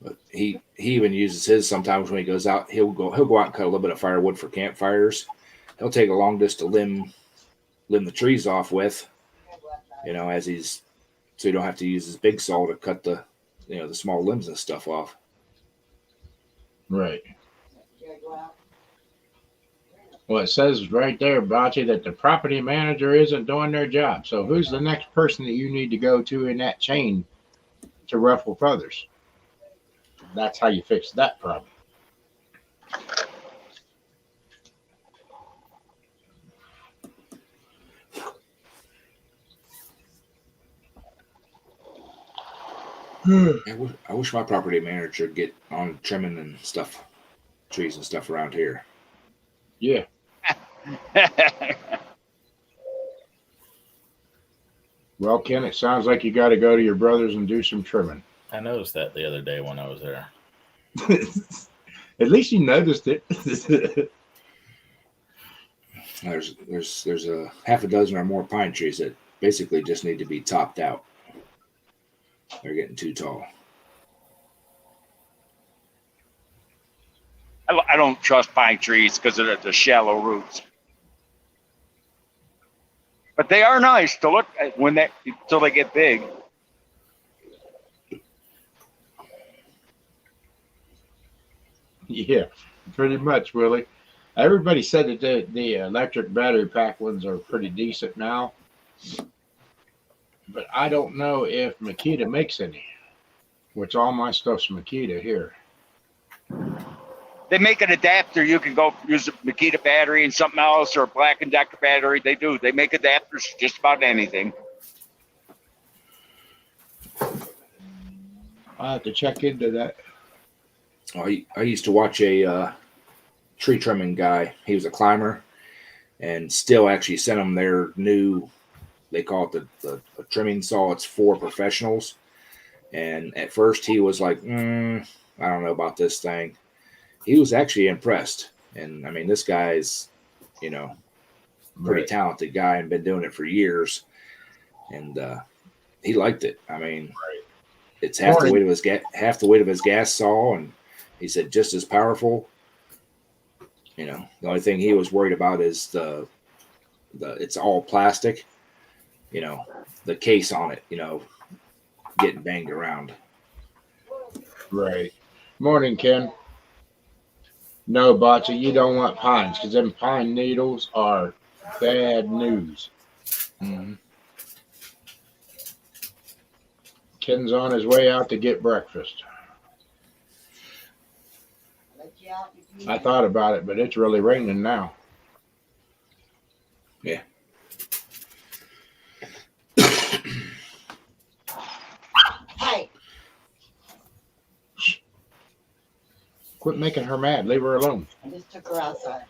But he even uses his sometimes when he goes out. He'll go out and cut a little bit of firewood for campfires. He'll take a long distance to limb the trees off with, as he's, so you don't have to use his big saw to cut the small limbs and stuff off. Right. Well, it says right there, Bocce, that the property manager isn't doing their job. So who's the next person that you need to go to in that chain to ruffle feathers? That's how you fix that problem. I wish my property manager would get on trimming and stuff, trees and stuff around here. Yeah. Well, Ken, it sounds like you got to go to your brother's and do some trimming. I noticed that the other day when I was there. At least you noticed it. There's a half a dozen or more pine trees that basically just need to be topped out. They're getting too tall. I don't trust pine trees because of the shallow roots. But they are nice to look at until they get big. Yeah, pretty much, Willie. Everybody said that the electric battery pack ones are pretty decent now. But I don't know if Makita makes any, which all my stuff's Makita here. They make an adapter. You can go use a Makita battery and something else, or a Black & Decker battery. They do. They make adapters for just about anything. I'll have to check into that. I used to watch a tree trimming guy. He was a climber, and still actually sent them their new, they call it the trimming saw. It's for professionals. And at first he was like, I don't know about this thing. He was actually impressed. And I mean, this guy's, pretty talented guy and been doing it for years. And he liked it. I mean, it's half the weight of his gas saw, and he said just as powerful. The only thing he was worried about is the it's all plastic. The case on it, getting banged around. Right. Morning, Ken. No, Bocce, you don't want pines because them pine needles are bad news. Mm-hmm. Ken's on his way out to get breakfast. I thought about it, but it's really raining now. Yeah. Hey, Quit making her mad. Leave her alone. I just took her outside.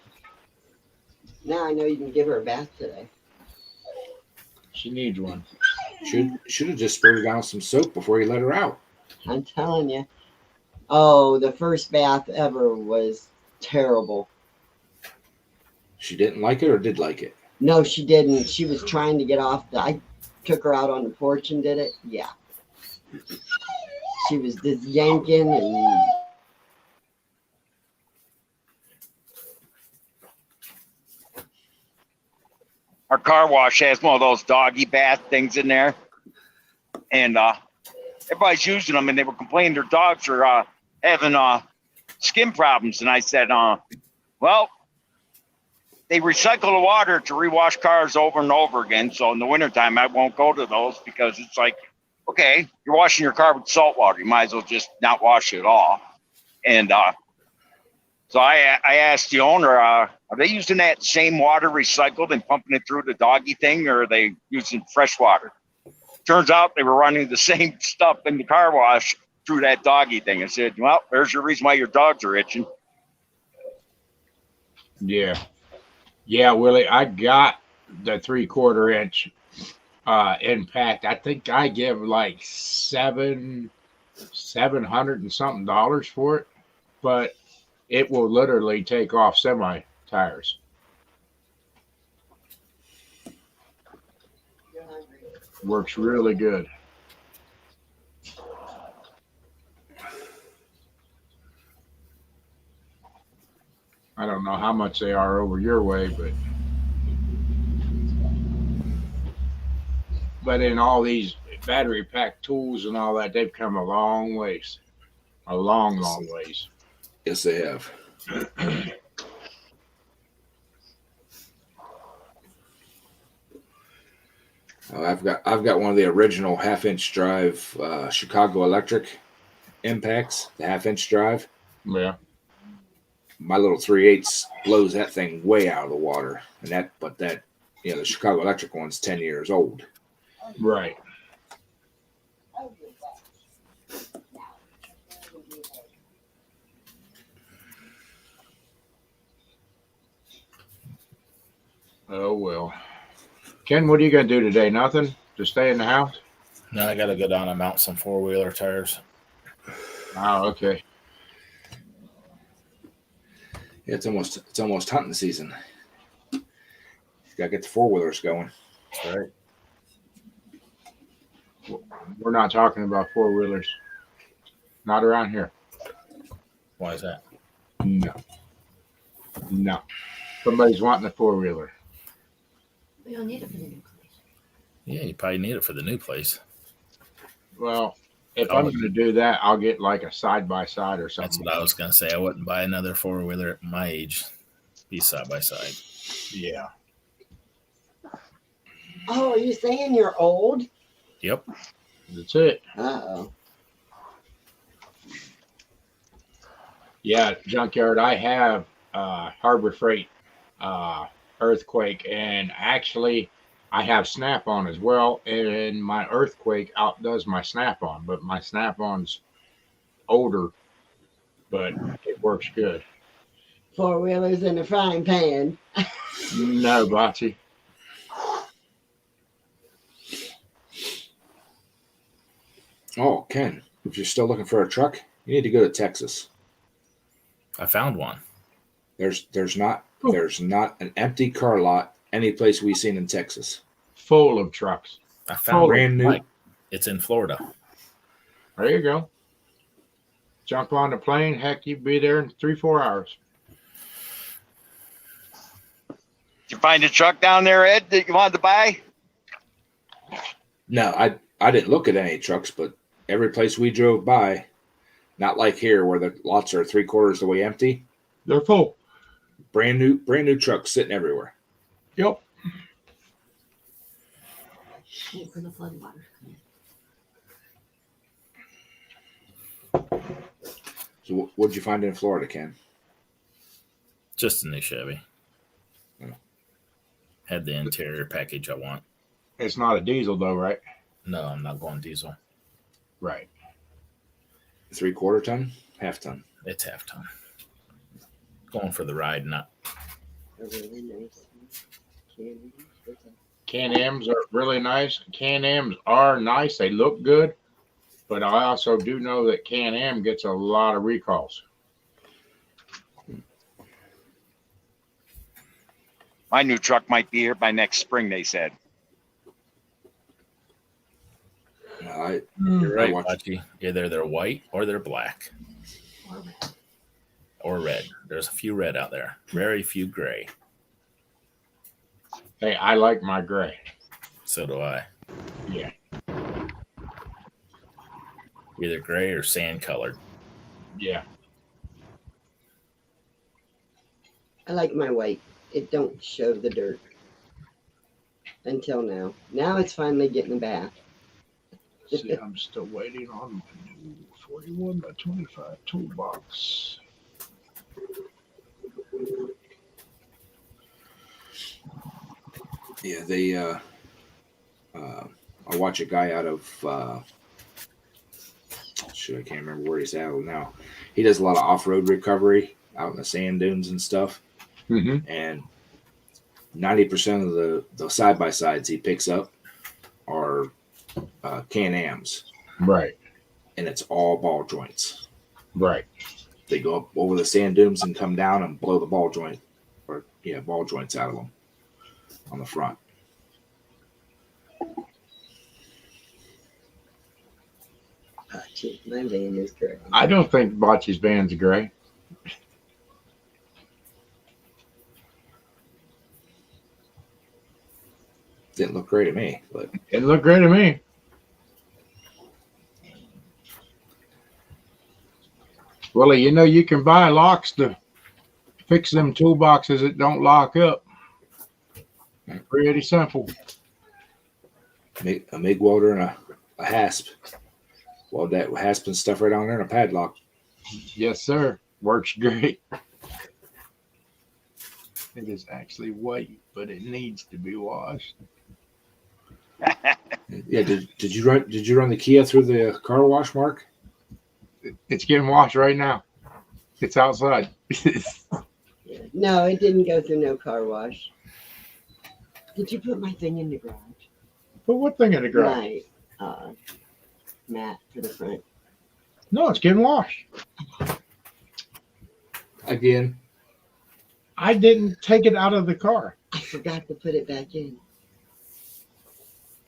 Now I know you can give her a bath today. She needs one. Should have just sprayed her down with some soap before you let her out. I'm telling you. Oh, the first bath ever was terrible. She didn't like it or did like it? No, she didn't. She was trying to get off. I took her out on the porch and did it. Yeah. She was just yanking and Our car wash has one of those doggy bath things in there. And everybody's using them, and they were complaining their dogs are having skin problems. And I said, well, they recycle the water to rewash cars over and over again. So in the wintertime, I won't go to those because it's like, okay, you're washing your car with salt water. You might as well just not wash it at all. And so I asked the owner, are they using that same water recycled and pumping it through the doggy thing, or are they using fresh water? Turns out they were running the same stuff in the car wash through that doggy thing. I said, well, there's your reason why your dogs are itching. Yeah. Yeah, Willie, I got the 3/4 inch impact. I think I give like $700 and something for it, but it will literally take off semi tires. Works really good. I don't know how much they are over your way, but in all these battery pack tools and all that, they've come a long ways. A long, long ways. Yes, they have. I've got one of the original half-inch drive Chicago Electric impacts, the half-inch drive. Yeah. My little 3/8 blows that thing way out of the water, and that the Chicago Electric one's 10 years old. Right. Oh well. Ken, what are you gonna do today? Nothing? Just stay in the house? No, I got to go down and mount some 4-wheeler tires. Oh, okay. Yeah, it's almost hunting season. Gotta get the 4-wheelers going. That's right. We're not talking about 4-wheelers. Not around here. Why is that? No. No. Somebody's wanting a 4-wheeler. We don't need it for the new place. Yeah, you probably need it for the new place. Well, if I'm going to do that, I'll get like a side-by-side or That's something. what I was going to say. I wouldn't buy another 4-wheeler at my age. Be side by side. Yeah. Oh, are you saying you're old? Yep. That's it. Uh-oh. Yeah, Junkyard, I have Harbor Freight Earthquake, and actually I have Snap-on as well, and my Earthquake outdoes my Snap-on, but my Snap-on's older, but it works good. 4-wheelers in a frying pan. No, Bocce. Oh, Ken, if you're still looking for a truck, you need to go to Texas. I found one. There's not an empty car lot any place we've seen in Texas. Full of trucks. I found Brand new. one. It's in Florida. There you go. Jump on the plane. Heck, you'd be there in 3-4 hours. Did you find a truck down there, Ed, that you wanted to buy? No, I didn't look at any trucks, but every place we drove by, not like here where the lots are 3/4 the way empty. They're full. Brand new trucks sitting everywhere. Yep. Wait for the floodwaters. So what'd you find in Florida, Ken? Just a new Chevy. Yeah. Had the interior package I want. It's not a diesel though, right? No, I'm not going diesel. Right. 3/4 ton, half ton. It's half ton. Going for the ride, not. A really nice candy. Can-Ams are really nice. Can-Ams are nice. They look good. But I also do know that Can-Am gets a lot of recalls. My new truck might be here by next spring, they said. You're right, watched- Bocce. Either they're white or they're black Or red. or red. There's a few red out there. Very few gray. Hey, I like my gray. So do I. Yeah. Either gray or sand colored. Yeah. I like my white. It don't show the dirt. Until now. Now it's finally getting a bath. See, I'm still waiting on my new 41 by 25 toolbox. Yeah, they. I watch a guy out of. I can't remember where he's at now. He does a lot of off-road recovery out in the sand dunes and stuff. Mm-hmm. And 90% of the side-by-sides he picks up are Can-Ams, Right. and it's all ball joints. Right. They go up over the sand dunes and come down and blow the ball joints out of them on the front. My van is correct. I don't think Bocce's van's gray. Didn't look great to me, but It looked great to me. Well, you know, you can buy locks to fix them toolboxes that don't lock up. Pretty simple. a MIG welder and a hasp. Well, that hasp and stuff right on there and a padlock. Yes, sir. Works great. It is actually white, but it needs to be washed. Yeah, did you run the Kia through the car wash, Mark? It's getting washed right now. It's outside. Yeah. No, it didn't go through no car wash. Did you put my thing in the garage? But what thing in the garage? My mat for the front. No, it's getting washed. Again, I didn't take it out of the car. I forgot to put it back in.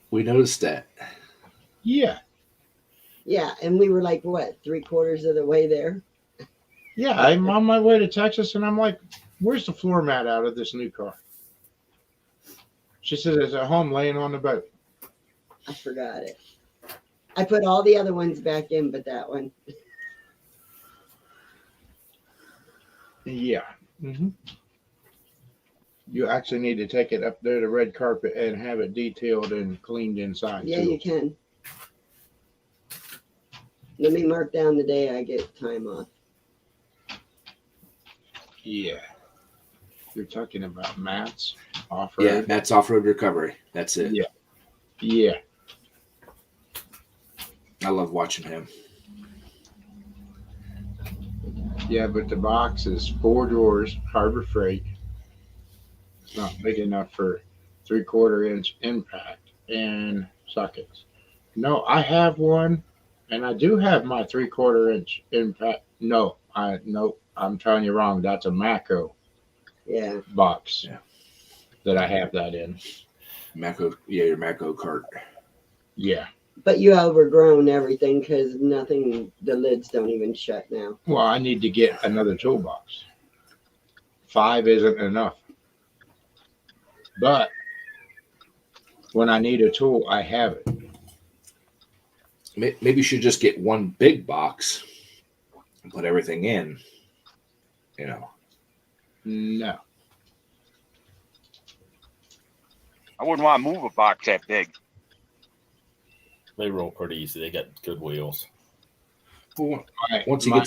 we noticed that. Yeah. Yeah, and we were like, what, 3/4 of the way there? Yeah, I'm on my way to Texas, and I'm like, where's the floor mat out of this new car? She says it's at home laying on the boat. I forgot it. I put all the other ones back in, but that one. Yeah. Mm-hmm. You actually need to take it up there to red carpet and have it detailed and cleaned inside. Yeah, too. you can. Let me mark down the day I get time off. Yeah. You're talking about Matt's off Yeah, road. that's off-road recovery. That's it. Yeah. Yeah. I love watching him. Yeah, but the box is 4 drawers, Harbor Freight. It's not big enough for 3/4 inch impact and sockets. No, I have one, and I do have my 3/4 inch impact. No, I'm telling you wrong. That's a Mako Yeah. box. Yeah. That I have that in. Your Mako cart. Yeah. But you overgrown everything because nothing, the lids don't even shut now. Well, I need to get another toolbox. 5 isn't enough. But when I need a tool, I have it. Maybe you should just get one big box and put everything in. You know. No. I wouldn't want to move a box that big. They roll pretty easy. They got good wheels. Well, My- once he my-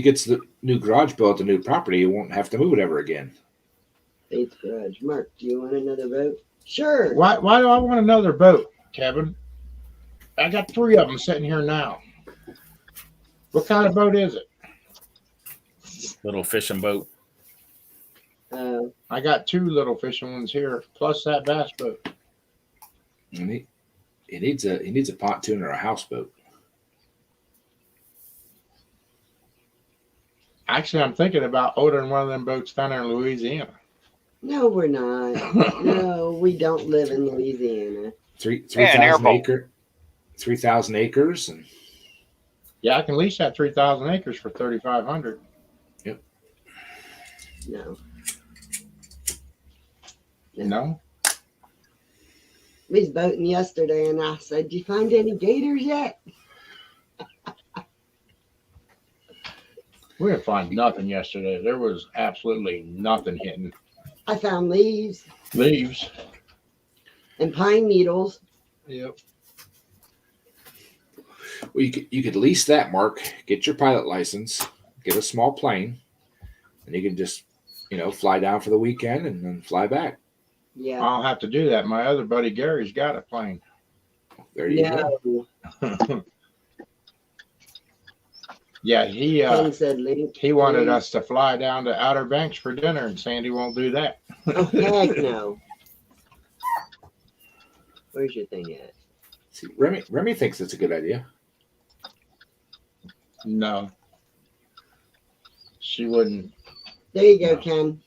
gets the new garage built, the new property, he won't have to move it ever again. Faith's garage. Mark, do you want another vote? Sure. Why do I want another boat, Kevin? I got 3 of them sitting here now. What kind of boat is it? Little fishing boat. I got 2 little fishing ones here, plus that bass boat. And he needs a pontoon or a houseboat. Actually, I'm thinking about ordering one of them boats down there in Louisiana. No, we're not. No, we don't live in Louisiana. 3,000 airboat. 3,000 acres, and Yeah, I can lease that 3,000 acres for $3,500. No. No? We was boating yesterday and I said, "Did you find any gators yet?" We didn't find nothing yesterday. There was absolutely nothing hitting. I found leaves Leaves. and pine needles. Yep. well, you could lease that, Mark. Get your pilot license, get a small plane, and you can just fly down for the weekend and then fly back. Yeah. I'll have to do that. My other buddy Gary's got a plane. There you go. No. Yeah, he Ken said link. he wanted please. us to fly down to Outer Banks for dinner, and Sandy won't do that. Oh, heck no. Where's your thing at? See, Remy thinks it's a good idea. No. She wouldn't. There you go, Ken.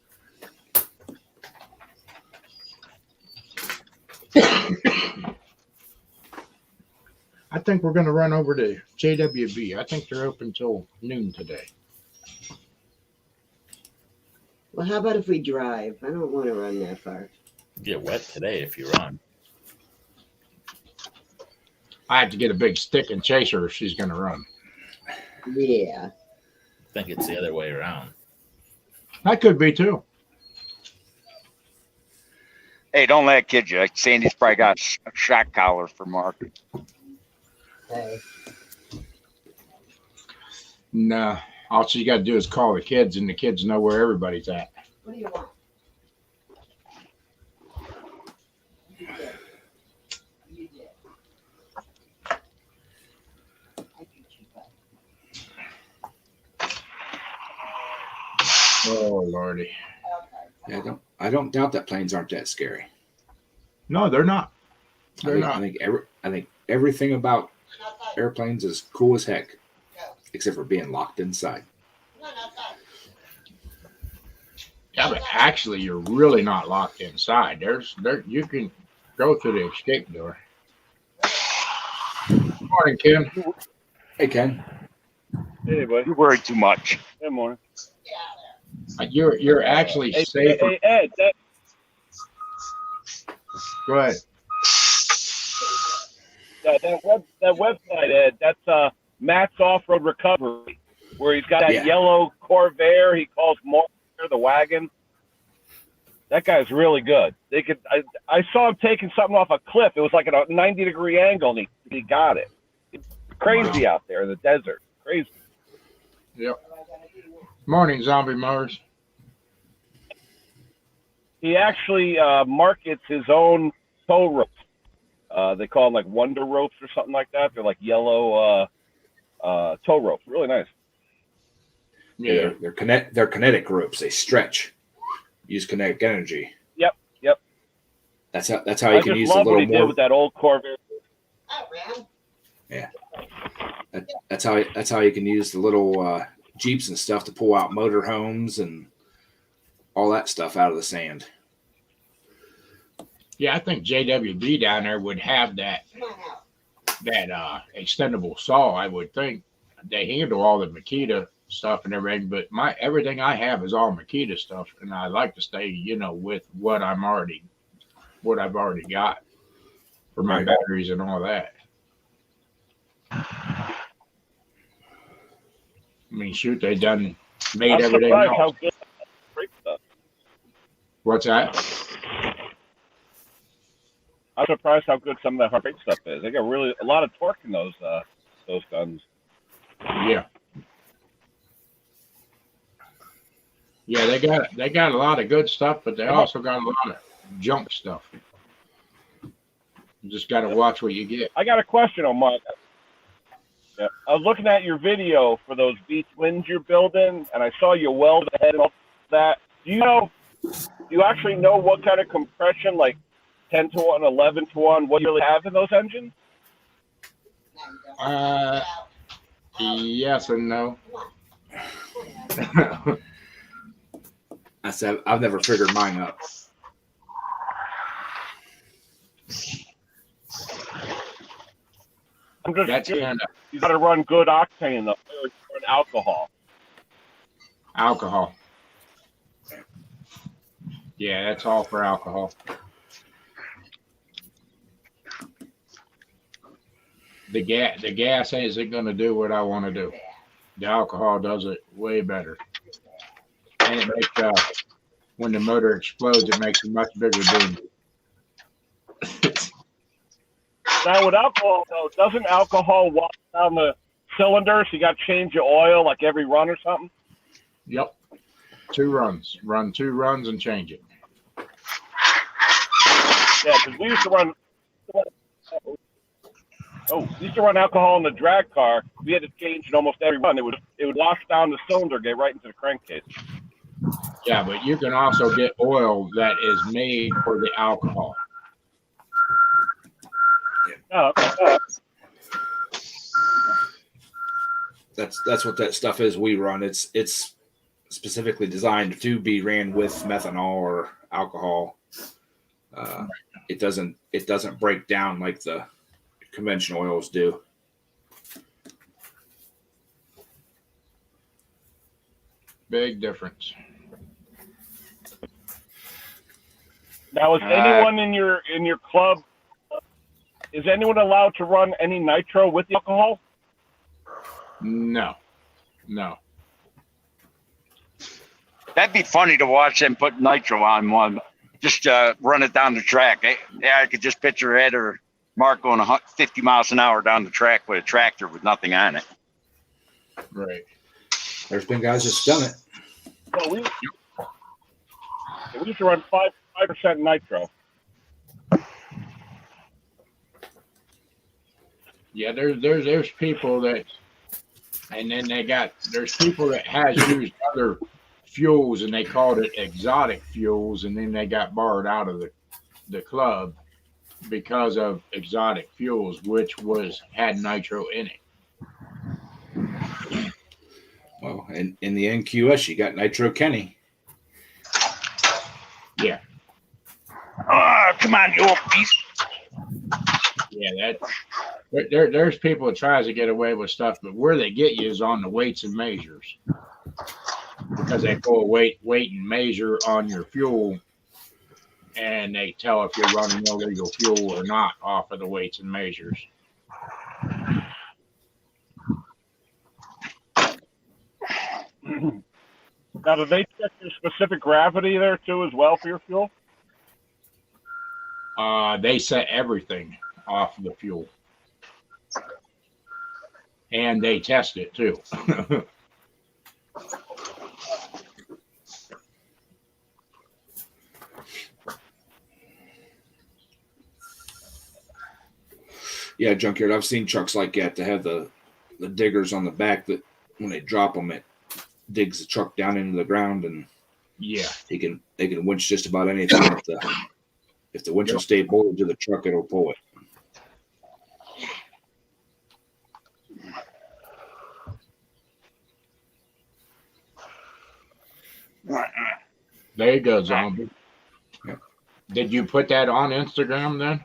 I think we're going to run over to JWB. I think they're open till noon today. Well, how about if we drive? I don't want to run that far. Get wet today if you run. I have to get a big stick and chase her if she's going to run. Yeah. I think it's the other way around. That could be too. Hey, don't let it kid you. Sandy's probably got a shock collar for Mark. Hey. No, all you got to do is call the kids, and the kids know where everybody's at. What do you want? Oh Lordy, Yeah, I don't doubt that planes aren't that scary. no, they're not. They're I not. think everything about airplanes is cool as heck, except for being locked inside. Yeah, but actually, you're really not locked inside. You can go through the escape door. Morning, Ken. Hey, Ken. Hey, buddy. You worry too much. Good morning. You're actually Hey, safer. hey, Ed, Go ahead. that website, Ed, that's Matt's Off-Road Recovery, where he's got that Yeah. yellow Corvair he calls Mortar, the wagon. That guy's really good. I saw him taking something off a cliff. It was like at a 90-degree angle, and he got it. It's crazy out there in the desert. Crazy. Yep. Morning, Zombie Mars. He actually markets his own tow ropes. They call them like Wonder Ropes or something like that. They're like yellow tow ropes. Really nice. Yeah. They're kinetic ropes. They stretch. Use kinetic energy. Yep. That's how I you can just use a love what he little did more. with that old Corvair. That's how you can use the little Jeeps and stuff to pull out motor homes and all that stuff out of the sand. Yeah, I think JWB down there would have that extendable saw. I would think they handle all the Makita stuff and everything, but everything I have is all Makita stuff, and I like to stay, with what I've already got for my Right. batteries and all that. I mean, shoot, they done made I'm everything surprised how else. good brake stuff. What's that? I'm surprised how good some of that hard brake stuff is. They got really a lot of torque in those guns. Yeah. Yeah, they got a lot of good stuff, but they also got a lot of junk stuff. You just got to watch what you get. I got a question on Mark. Yeah. I was looking at your video for those V-twins you're building, and I saw you weld the head and all that. Do you actually know what kind of compression, like 10-to-1, 11-to-1, what you really have in those engines? Yes and no. I said I've never figured mine up. I'm just That's curious. kind of You got to run good octane though, or run alcohol. alcohol. Yeah, that's all for alcohol. The gas isn't going to do what I want to do. The alcohol does it way better. And it makes, when the motor explodes, it makes a much bigger boom. Now with alcohol though, doesn't alcohol wash down the cylinder? So you got to change your oil like every run or something. Yep. 2 runs. Run 2 runs and change it. Yeah, because we used to run. We used to run alcohol in the drag car. We had to change it almost every run. It would wash down the cylinder, get right into the crankcase. Yeah, but you can also get oil that is made for the alcohol. Oh, okay. That's what that stuff is we run. It's specifically designed to be ran with methanol or alcohol. It doesn't break down like the conventional oils do. Big difference. Now, is anyone in your club? Is anyone allowed to run any nitro with the alcohol? No. That'd be funny to watch them put nitro on one, just run it down the track. I could just picture Ed or Mark going 50 miles an hour down the track with a tractor with nothing on it. Right. There's been guys that's done it. Well, we used to run 5% nitro. Yeah, there's people that, and then there's people that has used other fuels and they called it exotic fuels, and then they got barred out of the club because of exotic fuels, which had nitro in it. Well, in the NQS, you got Nitro Kenny. Yeah. Oh, come on, you old piece. Yeah, there's people that tries to get away with stuff, but where they get you is on the weights and measures, because they pull a weight and measure on your fuel, and they tell if you're running illegal fuel or not off of the weights and measures. Now, do they check your specific gravity there too as well for your fuel? They set everything off the fuel, and they test it too. Yeah, junkyard. I've seen trucks like that to have the diggers on the back that when they drop them, it digs the truck down into the ground, and Yeah, they can winch just about anything. If the winch will stay bolted to the truck, it'll pull it. there you go, zombie. Yep. Did you put that on Instagram then?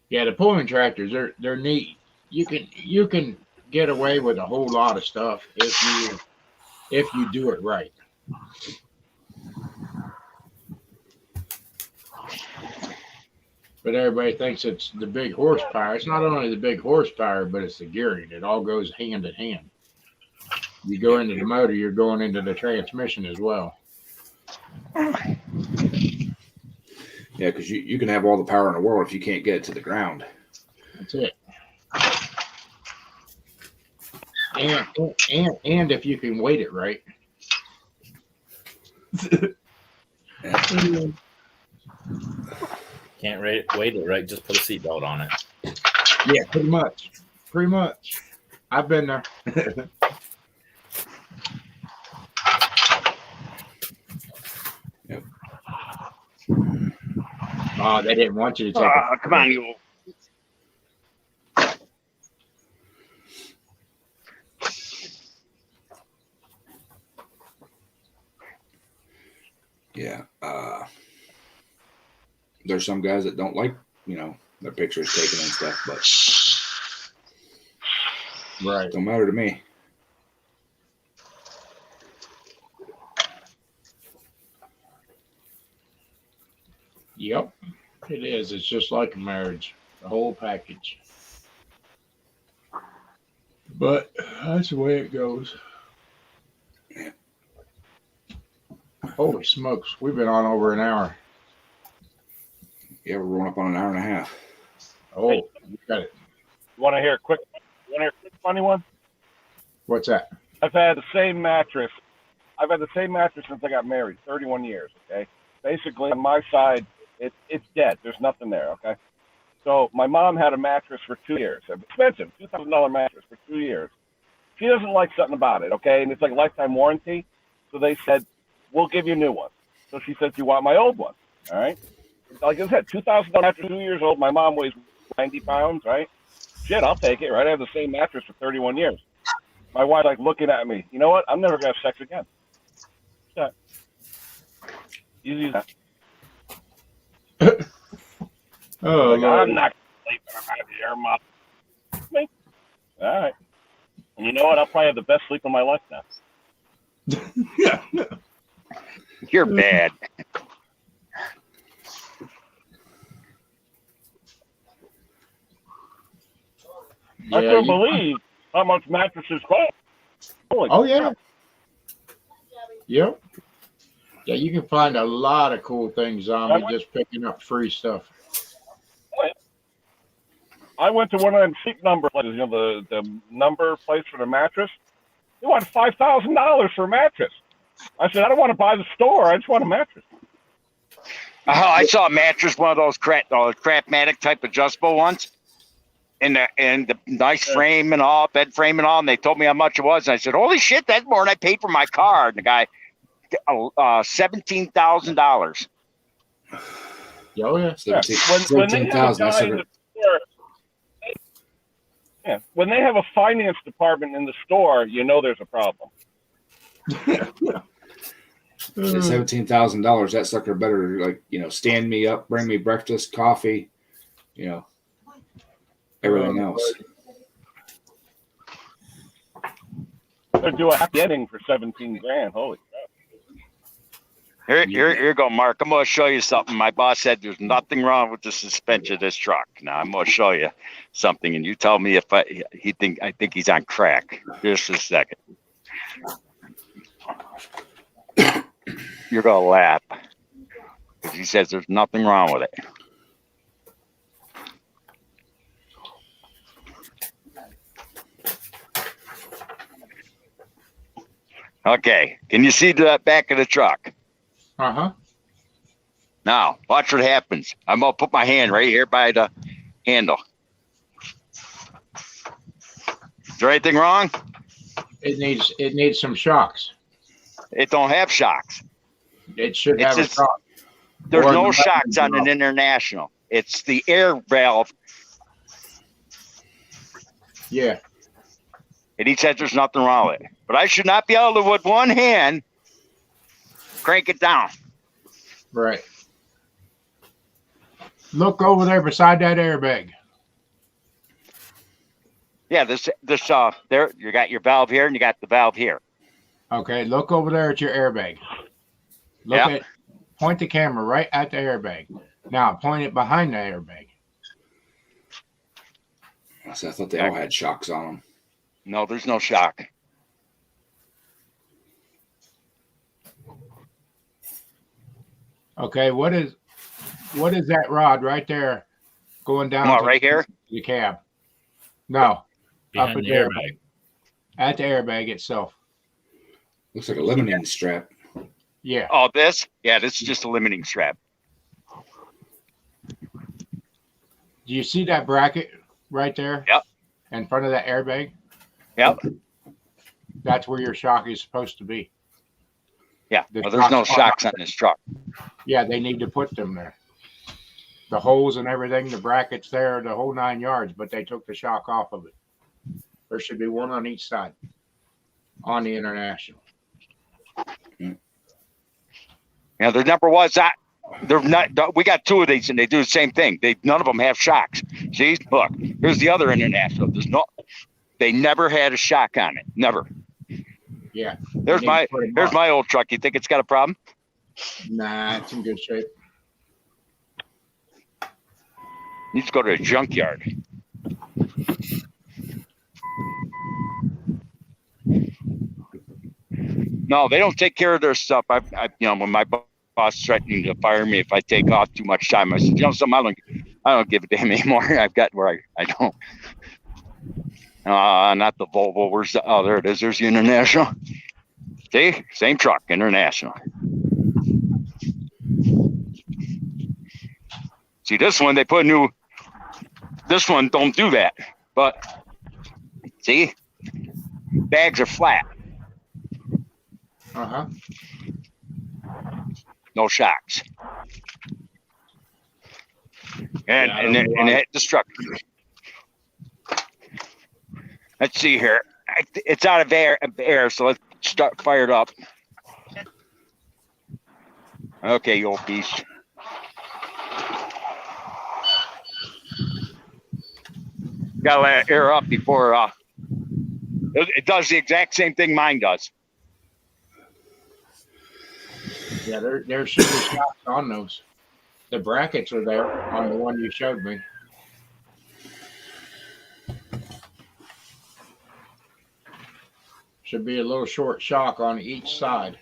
Yeah, the pulling tractors, they're neat. You can get away with a whole lot of stuff if you do it right. But everybody thinks it's the big horsepower. It's not only the big horsepower, but it's the gearing. It all goes hand in hand. You go into the motor, you're going into the transmission as well. Yeah, because you can have all the power in the world if you can't get it to the ground. That's it. And if you can weight it right. Can't wait it right. Just put a seatbelt on it. Yeah, pretty much. Pretty much. I've been there. Yep. Oh, they didn't want you to take it. Come on, you old. Yeah. There's some guys that don't like, their pictures taken and stuff, but Right. don't matter to me. Yep. It is. It's just like a marriage. The whole package. But that's the way it goes. Holy smokes. We've been on over an hour. Yeah, we're rolling up on an hour and a half. Oh, Hey. you got it. You want to hear a quick funny one? What's that? I've had the same mattress since I got married, 31 years, okay? Basically, on my side, it's dead. There's nothing there, okay? So my mom had a mattress for 2 years. Expensive, $2,000 mattress for 2 years. She doesn't like something about it, okay? And it's like lifetime warranty. So they said, we'll give you a new one. So she said, do you want my old one? All right? Like I said, $2,000 after 2 years old. My mom weighs 90 pounds, right? Shit, I'll take it, right? I have the same mattress for 31 years. My wife's like looking at me. You know what? I'm never going to have sex again. Yeah. Easy as that. Oh, Like, Lord. I'm not sleeping. I'm out of here, mom. Me? All right. And you know what? I'll probably have the best sleep of my life now. You're bad. I Yeah, couldn't believe how much mattresses cost. Holy Oh yeah. crap. Yep. Yeah, you can find a lot of cool things on I me went- just picking up free stuff. I went to one of them sleep number places, you know, the number place for the mattress. They wanted $5,000 for a mattress. I said, I don't want to buy the store. I just want a mattress. Oh, I saw a mattress, one of those Craftmatic type adjustable ones, and the nice frame and all, bed frame and all. And they told me how much it was, and I said, "Holy shit, that's more than I paid for my car." And the guy, $17,000. Oh yeah. 17,000. That's guy in the store, yeah, when they have a finance department in the store, you know there's a problem. $17,000. That sucker better, like, you know, stand me up, bring me breakfast, coffee, you know, everything else. They do a happy ending for 17 grand. Holy crap. Here you go, Mark. I'm gonna show you something. My boss said there's nothing wrong with the suspension of this truck. Now I'm gonna show you something, and you tell me if I think he's on crack. Just a second. You're gonna laugh because he says there's nothing wrong with it. Okay, can you see the back of the truck? Uh-huh. Now, watch what happens. I'm gonna put my hand right here by the handle. Is there anything wrong? It needs some shocks. It don't have shocks. It should It's have a just- shock. There's Or no the shocks on button an International. It's the air valve, Yeah. and he says there's nothing wrong with it. But I should not be able to, with one hand, crank it down. Right. Look over there beside that airbag. Yeah, this there you got your valve here and you got the valve here. Okay, look over there at your airbag. Yeah. Point the camera right at the airbag. Now point it behind the airbag. So I thought they all had shocks on them. No, there's no shock. Okay, what is that rod right there going down Come on, to right here. the cab? No, Behind at the the airbag. at the airbag itself. Looks like a lemonade strap. Yeah. Oh, this? Yeah, this is just a limiting strap. Do you see that bracket right there? Yep. In front of that airbag? Yep. That's where your shock is supposed to be. Yeah. The Well, there's no shock- shocks on this truck. Yeah, they need to put them there. The holes and everything, the brackets there, the whole 9 yards, but they took the shock off of it. There should be one on each side on the International. Yeah, there never was that. They're not. We got two of these, and they do the same thing. None of them have shocks. See, look, here's the other International. They never had a shock on it. Never. Yeah. There's They need my to put 'em here's on. my old truck. You think it's got a problem? Nah, it's in good shape. Needs to go to a junkyard. No, they don't take care of their stuff. When my boss threatening to fire me if I take off too much time, I said, something, I don't give a damn anymore. I've got where I don't. Not the Volvo. Where's the? Oh, there it is. There's the International. See, same truck, International. See, this one they put a new. This one don't do that, but see, bags are flat, Uh-huh. no shocks, and Yeah, I don't know and why. it destructive. Let's see here. It's out of air, so let's start fired up. Okay, you old beast. Gotta let it air up before It does the exact same thing mine does. Yeah, there should be shocks on those. The brackets are there on the one you showed me. Should be a little short shock on each side.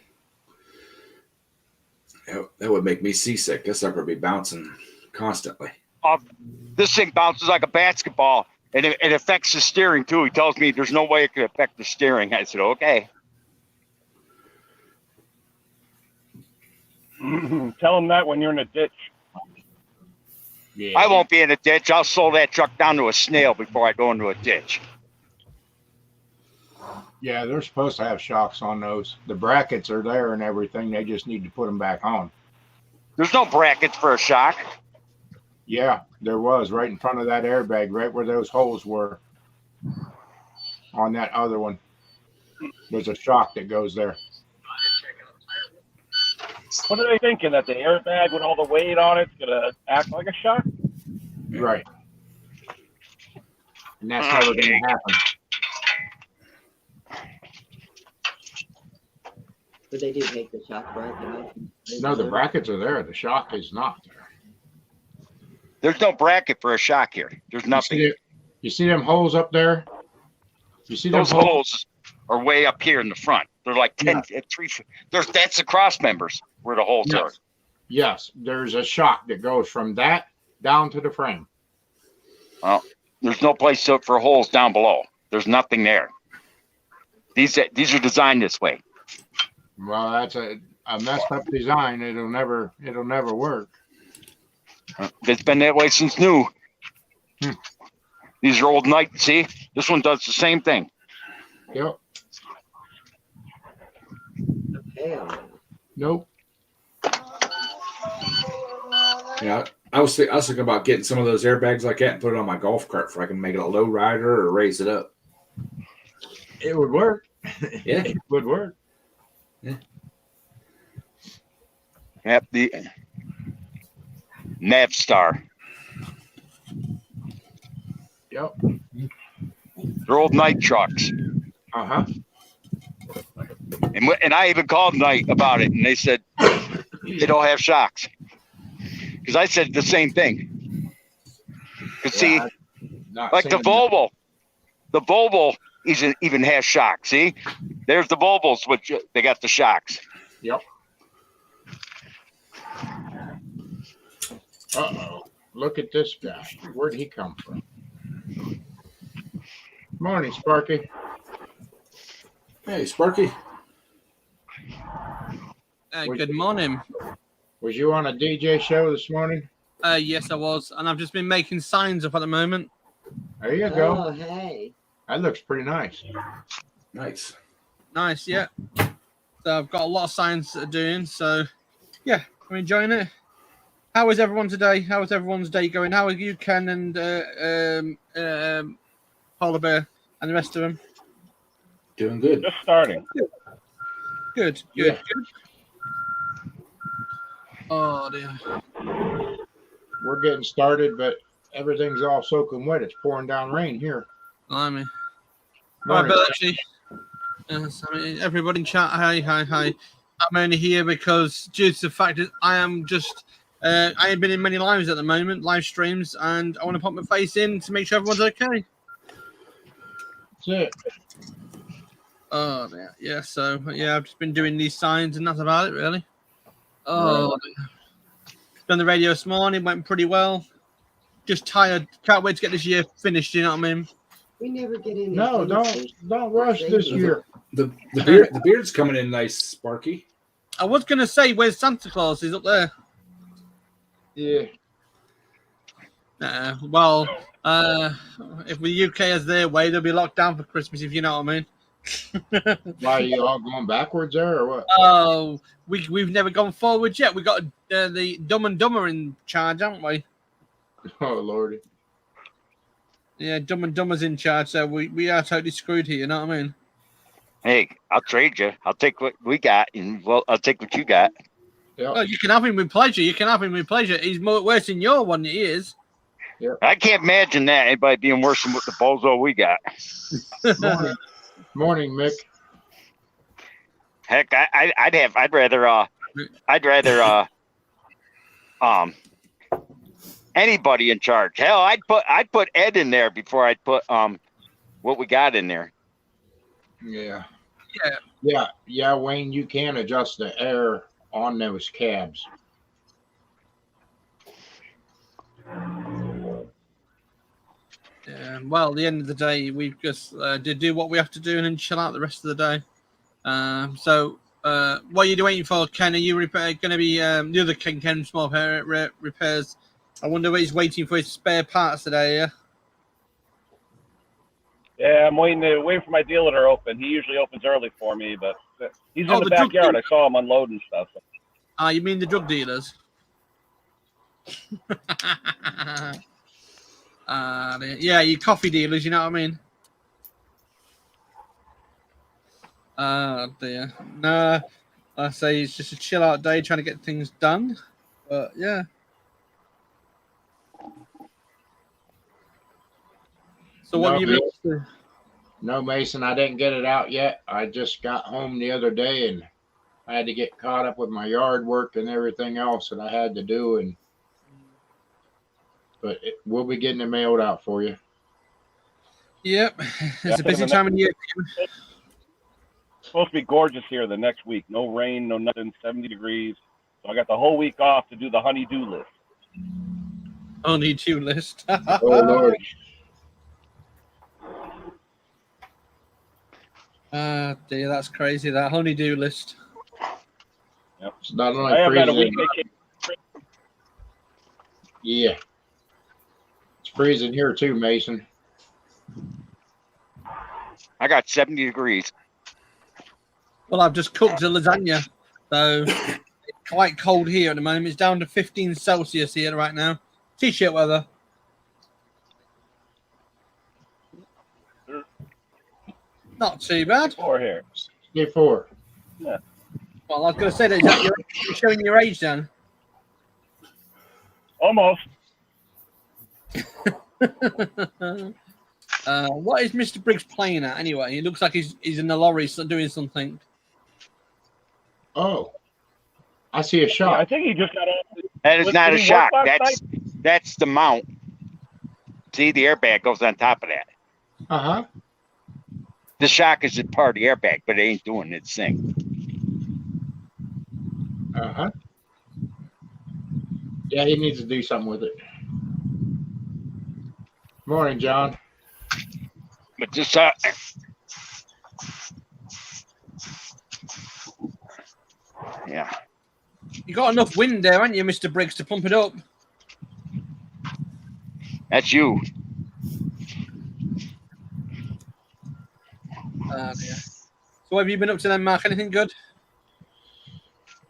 That would make me seasick. This sucker would be bouncing constantly. This thing bounces like a basketball, and it affects the steering too. He tells me there's no way it could affect the steering. I said, okay. Tell him that when you're in a ditch. Yeah. I won't be in a ditch. I'll slow that truck down to a snail before I go into a ditch. Yeah, they're supposed to have shocks on those. The brackets are there and everything. They just need to put them back on. There's no brackets for a shock. Yeah, there was right in front of that airbag, right where those holes were. On that other one, there's a shock that goes there. What are they thinking? That the airbag with all the weight on it's gonna act like a shock? Right. And that's never going to happen. But they do take the shock bracket off. No, the brackets are there. The shock is not there. There's no bracket for a shock here. There's nothing. You see them holes up there? You see Those them holes are way up here in the front. They're like 10, 3 feet. That's the cross members where the holes are. Yes, there's a shock that goes from that down to the frame. Well, there's no place for holes down below. There's nothing there. These are designed this way. Well, that's a messed up design. It'll never work. It's been that way since new. Hmm. These are old Knight. See, this one does the same thing. Yep. Hell no. Nope. Yeah, I was thinking about getting some of those airbags like that and put it on my golf cart so I can make it a low rider or raise it up. It would work. Yeah. It would work. Yep, the Navstar. Yep. They're old Knight trucks. Uh-huh. And I even called Knight about it, and they said they don't have shocks. Because I said the same thing. Because see, like the Volvo. The Volvo even has shocks. See? There's the Volvos, which they got the shocks. Yep. Uh-oh. Look at this guy. Where'd he come from? Morning, Sparky. Hey, Sparky. Good morning. Was you on a DJ show this morning? Yes, I was, and I've just been making signs up at the moment. There you go. Oh, hey. That looks pretty nice. Nice. Nice, yeah. So I've got a lot of signs that are doing. So, yeah, I'm enjoying it. How is everyone today? How is everyone's day going? How are you, Ken, and Polar Bear, and the rest of them? Doing good. Just starting. Good. Yeah. Oh dear. We're getting started, but everything's all soaking wet. It's pouring down rain here. Blimey. Right, Morning. Bill, actually. Yes, I mean, everybody in chat, hi. I'm only here because due to the fact that I am just, I ain't been in many lives at the moment, live streams, and I want to pop my face in to make sure everyone's okay. That's it. Oh, yeah. So, yeah, I've just been doing these signs, and that's about it, really. Oh, been on the radio this morning, went pretty well. Just tired. Can't wait to get this year finished. You know what I mean? We never get in. No, don't rush this year. The beard's coming in nice, Sparky. I was gonna say, where's Santa Claus? He's up there. Yeah. Well, if the UK has their way, they'll be locked down for Christmas. If you know what I mean. Why are you all going backwards there, or what? Oh, we've never gone forward yet. We got the Dumb and Dumber in charge, haven't we? Oh Lordy. Yeah, Dumb and Dumber's in charge, so we are totally screwed here. You know what I mean? Hey, I'll trade you. I'll take what we got, and I'll take what you got. Yep. Oh, you can have him with pleasure. He's more worse than your one. He is. I can't imagine that anybody being worse than what the bozo we got. Morning. Morning, Mick. Heck, I'd rather anybody in charge. Hell, I'd put Ed in there before I'd put what we got in there. Yeah. Yeah. Yeah, Wayne, you can adjust the air on those cabs. Yeah. Well, at the end of the day, we just do what we have to do and then chill out the rest of the day. So, what are you waiting for, Ken? Are you going to be the other Ken Small repairs? I wonder what he's waiting for his spare parts today. Yeah. Yeah, I'm waiting for my dealer to open. He usually opens early for me, but he's in Oh, the the drug backyard. dealer. I saw him unloading stuff. You mean the drug dealers? Yeah, you coffee dealers. You know what I mean? Dear. No, I say it's just a chill out day, trying to get things done. But yeah. So what have you been up to? No, Mason, I didn't get it out yet. I just got home the other day and I had to get caught up with my yard work and everything else that I had to do. But we'll be getting it mailed out for you. Yep, it's a busy time of year. It's supposed to be gorgeous here the next week. No rain, no nothing, 70 degrees. So I got the whole week off to do the honey-do list. Honey-do list. Oh, Lord. Dear, that's crazy. That honey-do list. Yep. It's not only I have had a freezing. week vacation. Yeah. It's freezing here too, Mason. I got 70 degrees. Well, I've just cooked a lasagna, so it's quite cold here at the moment. It's down to 15 Celsius here right now. T-shirt weather. Not too bad. Or here. Before. Well, I was going to say that you're showing your age then. Almost. What is Mr. Briggs playing at anyway? It looks like he's in the lorry doing something. Oh. I see a Yeah, shot. I think he just got off. That is Was- not a did he shock. work last That's the mount. See, the airbag goes on top of that. Uh-huh. The shock is a part of the airbag, but it ain't doing its thing. Uh-huh. Yeah, he needs to do something with it. Morning, John. But just yeah. You got enough wind there, haven't you, Mr. Briggs, to pump it up? That's you. Dear. So what have you been up to then, Mark? Anything good?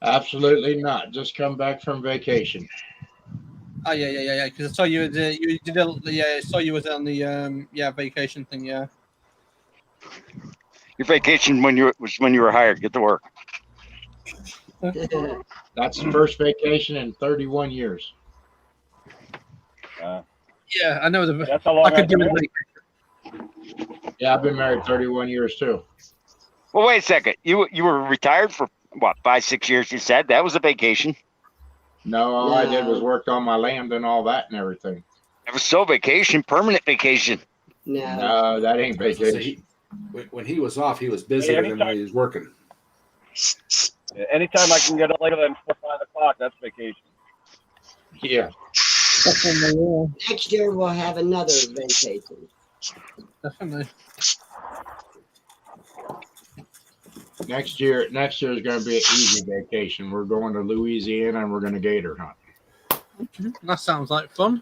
Absolutely not. Just come back from vacation. Oh yeah. Because I saw you. I saw you was on the vacation thing. Yeah. Your vacation was when you were hired. Get to work. That's the first vacation in 31 years. Yeah, I know. That's how long I could I've do been it. Yeah, I've been married 31 years too. Well, wait a second. You were retired for what, 5-6 years? You said that was a vacation. No, all I did was No. work on my land and all that and everything. It was still vacation, permanent vacation. No. No, that ain't So vacation. when he was off, he was busier than when he was working. Anytime I can get up later than 4 or 5 o'clock, that's vacation. Yeah. Next year we'll have another vacation. Definitely. Next year is going to be an easy vacation. We're going to Louisiana and we're going to gator hunt. That sounds like fun.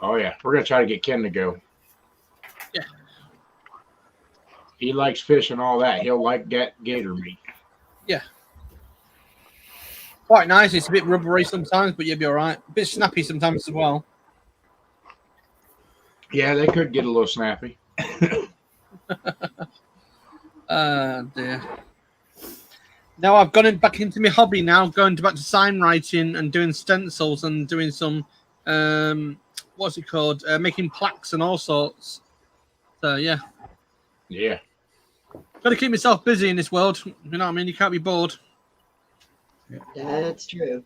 Oh yeah, we're going to try to get Ken to go. Yeah. He likes fish and all that. He'll like gator meat. Quite nice. It's a bit rubbery sometimes, but you'll be all right. A bit snappy sometimes as well. Yeah, they could get a little snappy. Dear. Now I've gone back into my hobby now, going back to sign writing and doing stencils and doing some, what's it called? Making plaques and all sorts. So, yeah. Yeah. Got to keep myself busy in this world. You know what I mean? You can't be bored. That's true.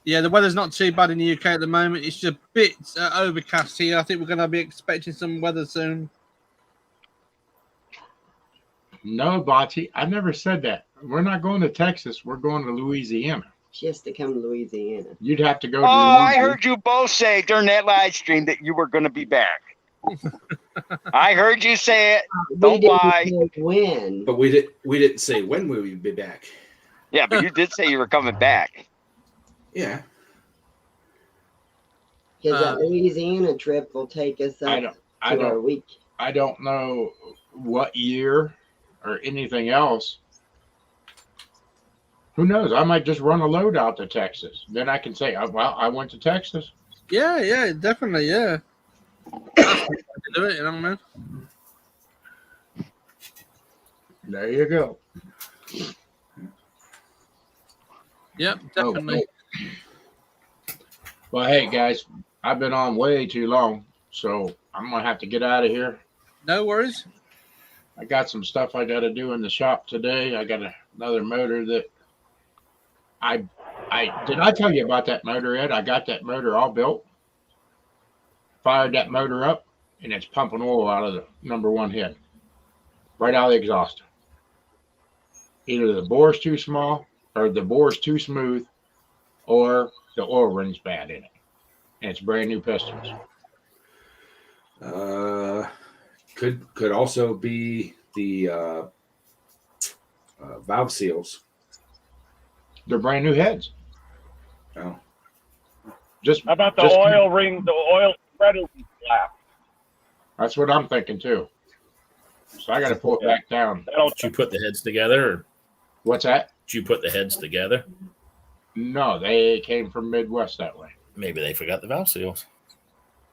Yeah, the weather's not too bad in the UK at the moment. It's just a bit overcast here. I think we're going to be expecting some weather soon. No, Bocce, I never said that. We're not going to Texas. We're going to Louisiana. She has to come to Louisiana. You'd have to go Oh, to I Louisiana. heard you both say during that live stream that you were going to be back. I heard you say it. Don't We didn't lie. say when. But we didn't say when we would be back. Yeah, but you did say you were coming back. Yeah. Because that Louisiana trip will take us up I to our don't week. I don't know what year or anything else. Who knows? I might just run a load out to Texas. Then I can say, well, I went to Texas. Yeah, definitely, yeah. That's the way to do it, you know what I mean? There you go. Yep, definitely. Well, hey, guys, I've been on way too long, so I'm going to have to get out of here. No worries. I got some stuff I got to do in the shop today. I got another motor that did I tell you about that motor, Ed? I got that motor all built, fired that motor up, and it's pumping oil out of the number one head, right out of the exhaust. Either the bore's too small or the bore's too smooth or the oil ring's bad in it. And it's brand new pistons. Could also be the valve seals. They're brand new heads. Oh. Just How about the just- oil ring, the oil spreader flap? That's what I'm thinking too. So I got to pull it back down. That'll Did you put the heads together, or What's that? did you put the heads together? No, they came from Midwest that way. Maybe they forgot the valve seals.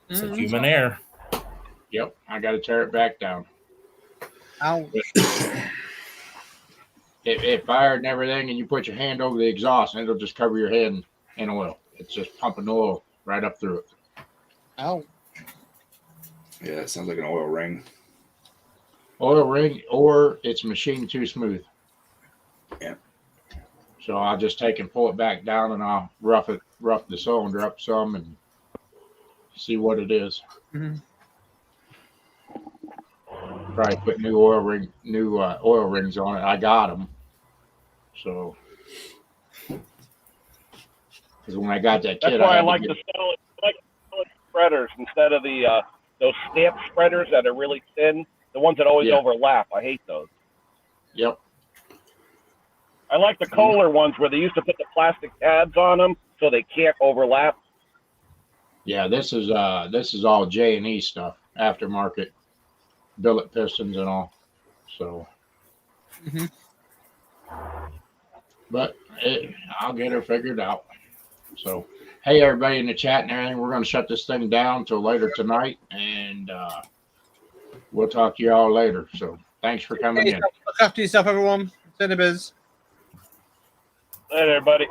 It's like Mm. human error. Yep, I got to tear it back down. Ouch. It fired and everything, and you put your hand over the exhaust, and it'll just cover your head in oil. It's just pumping oil right up through it. Ouch. Yeah, it sounds like an oil ring. Oil ring, or it's machine too smooth. Yeah. So I'll just take and pull it back down, and I'll rough the cylinder up some, and see what it is. Mhm. Probably put new oil rings on it. I got them. So, because when I got that kit, That's why I had to like get- the solid spreaders instead of the those stamp spreaders that are really thin. The ones that always Yeah. overlap. I hate those. Yep. I like the Kohler ones where they used to put the plastic pads on them so they can't overlap. Yeah, this is all J&E stuff, aftermarket billet pistons and all. So, Mhm. but I'll get her figured out. So, hey, everybody in the chat and everything, we're going to shut this thing down till later tonight, and we'll talk to you all later. So, thanks for coming in. Look after yourself, everyone. It's in a biz. Later, everybody.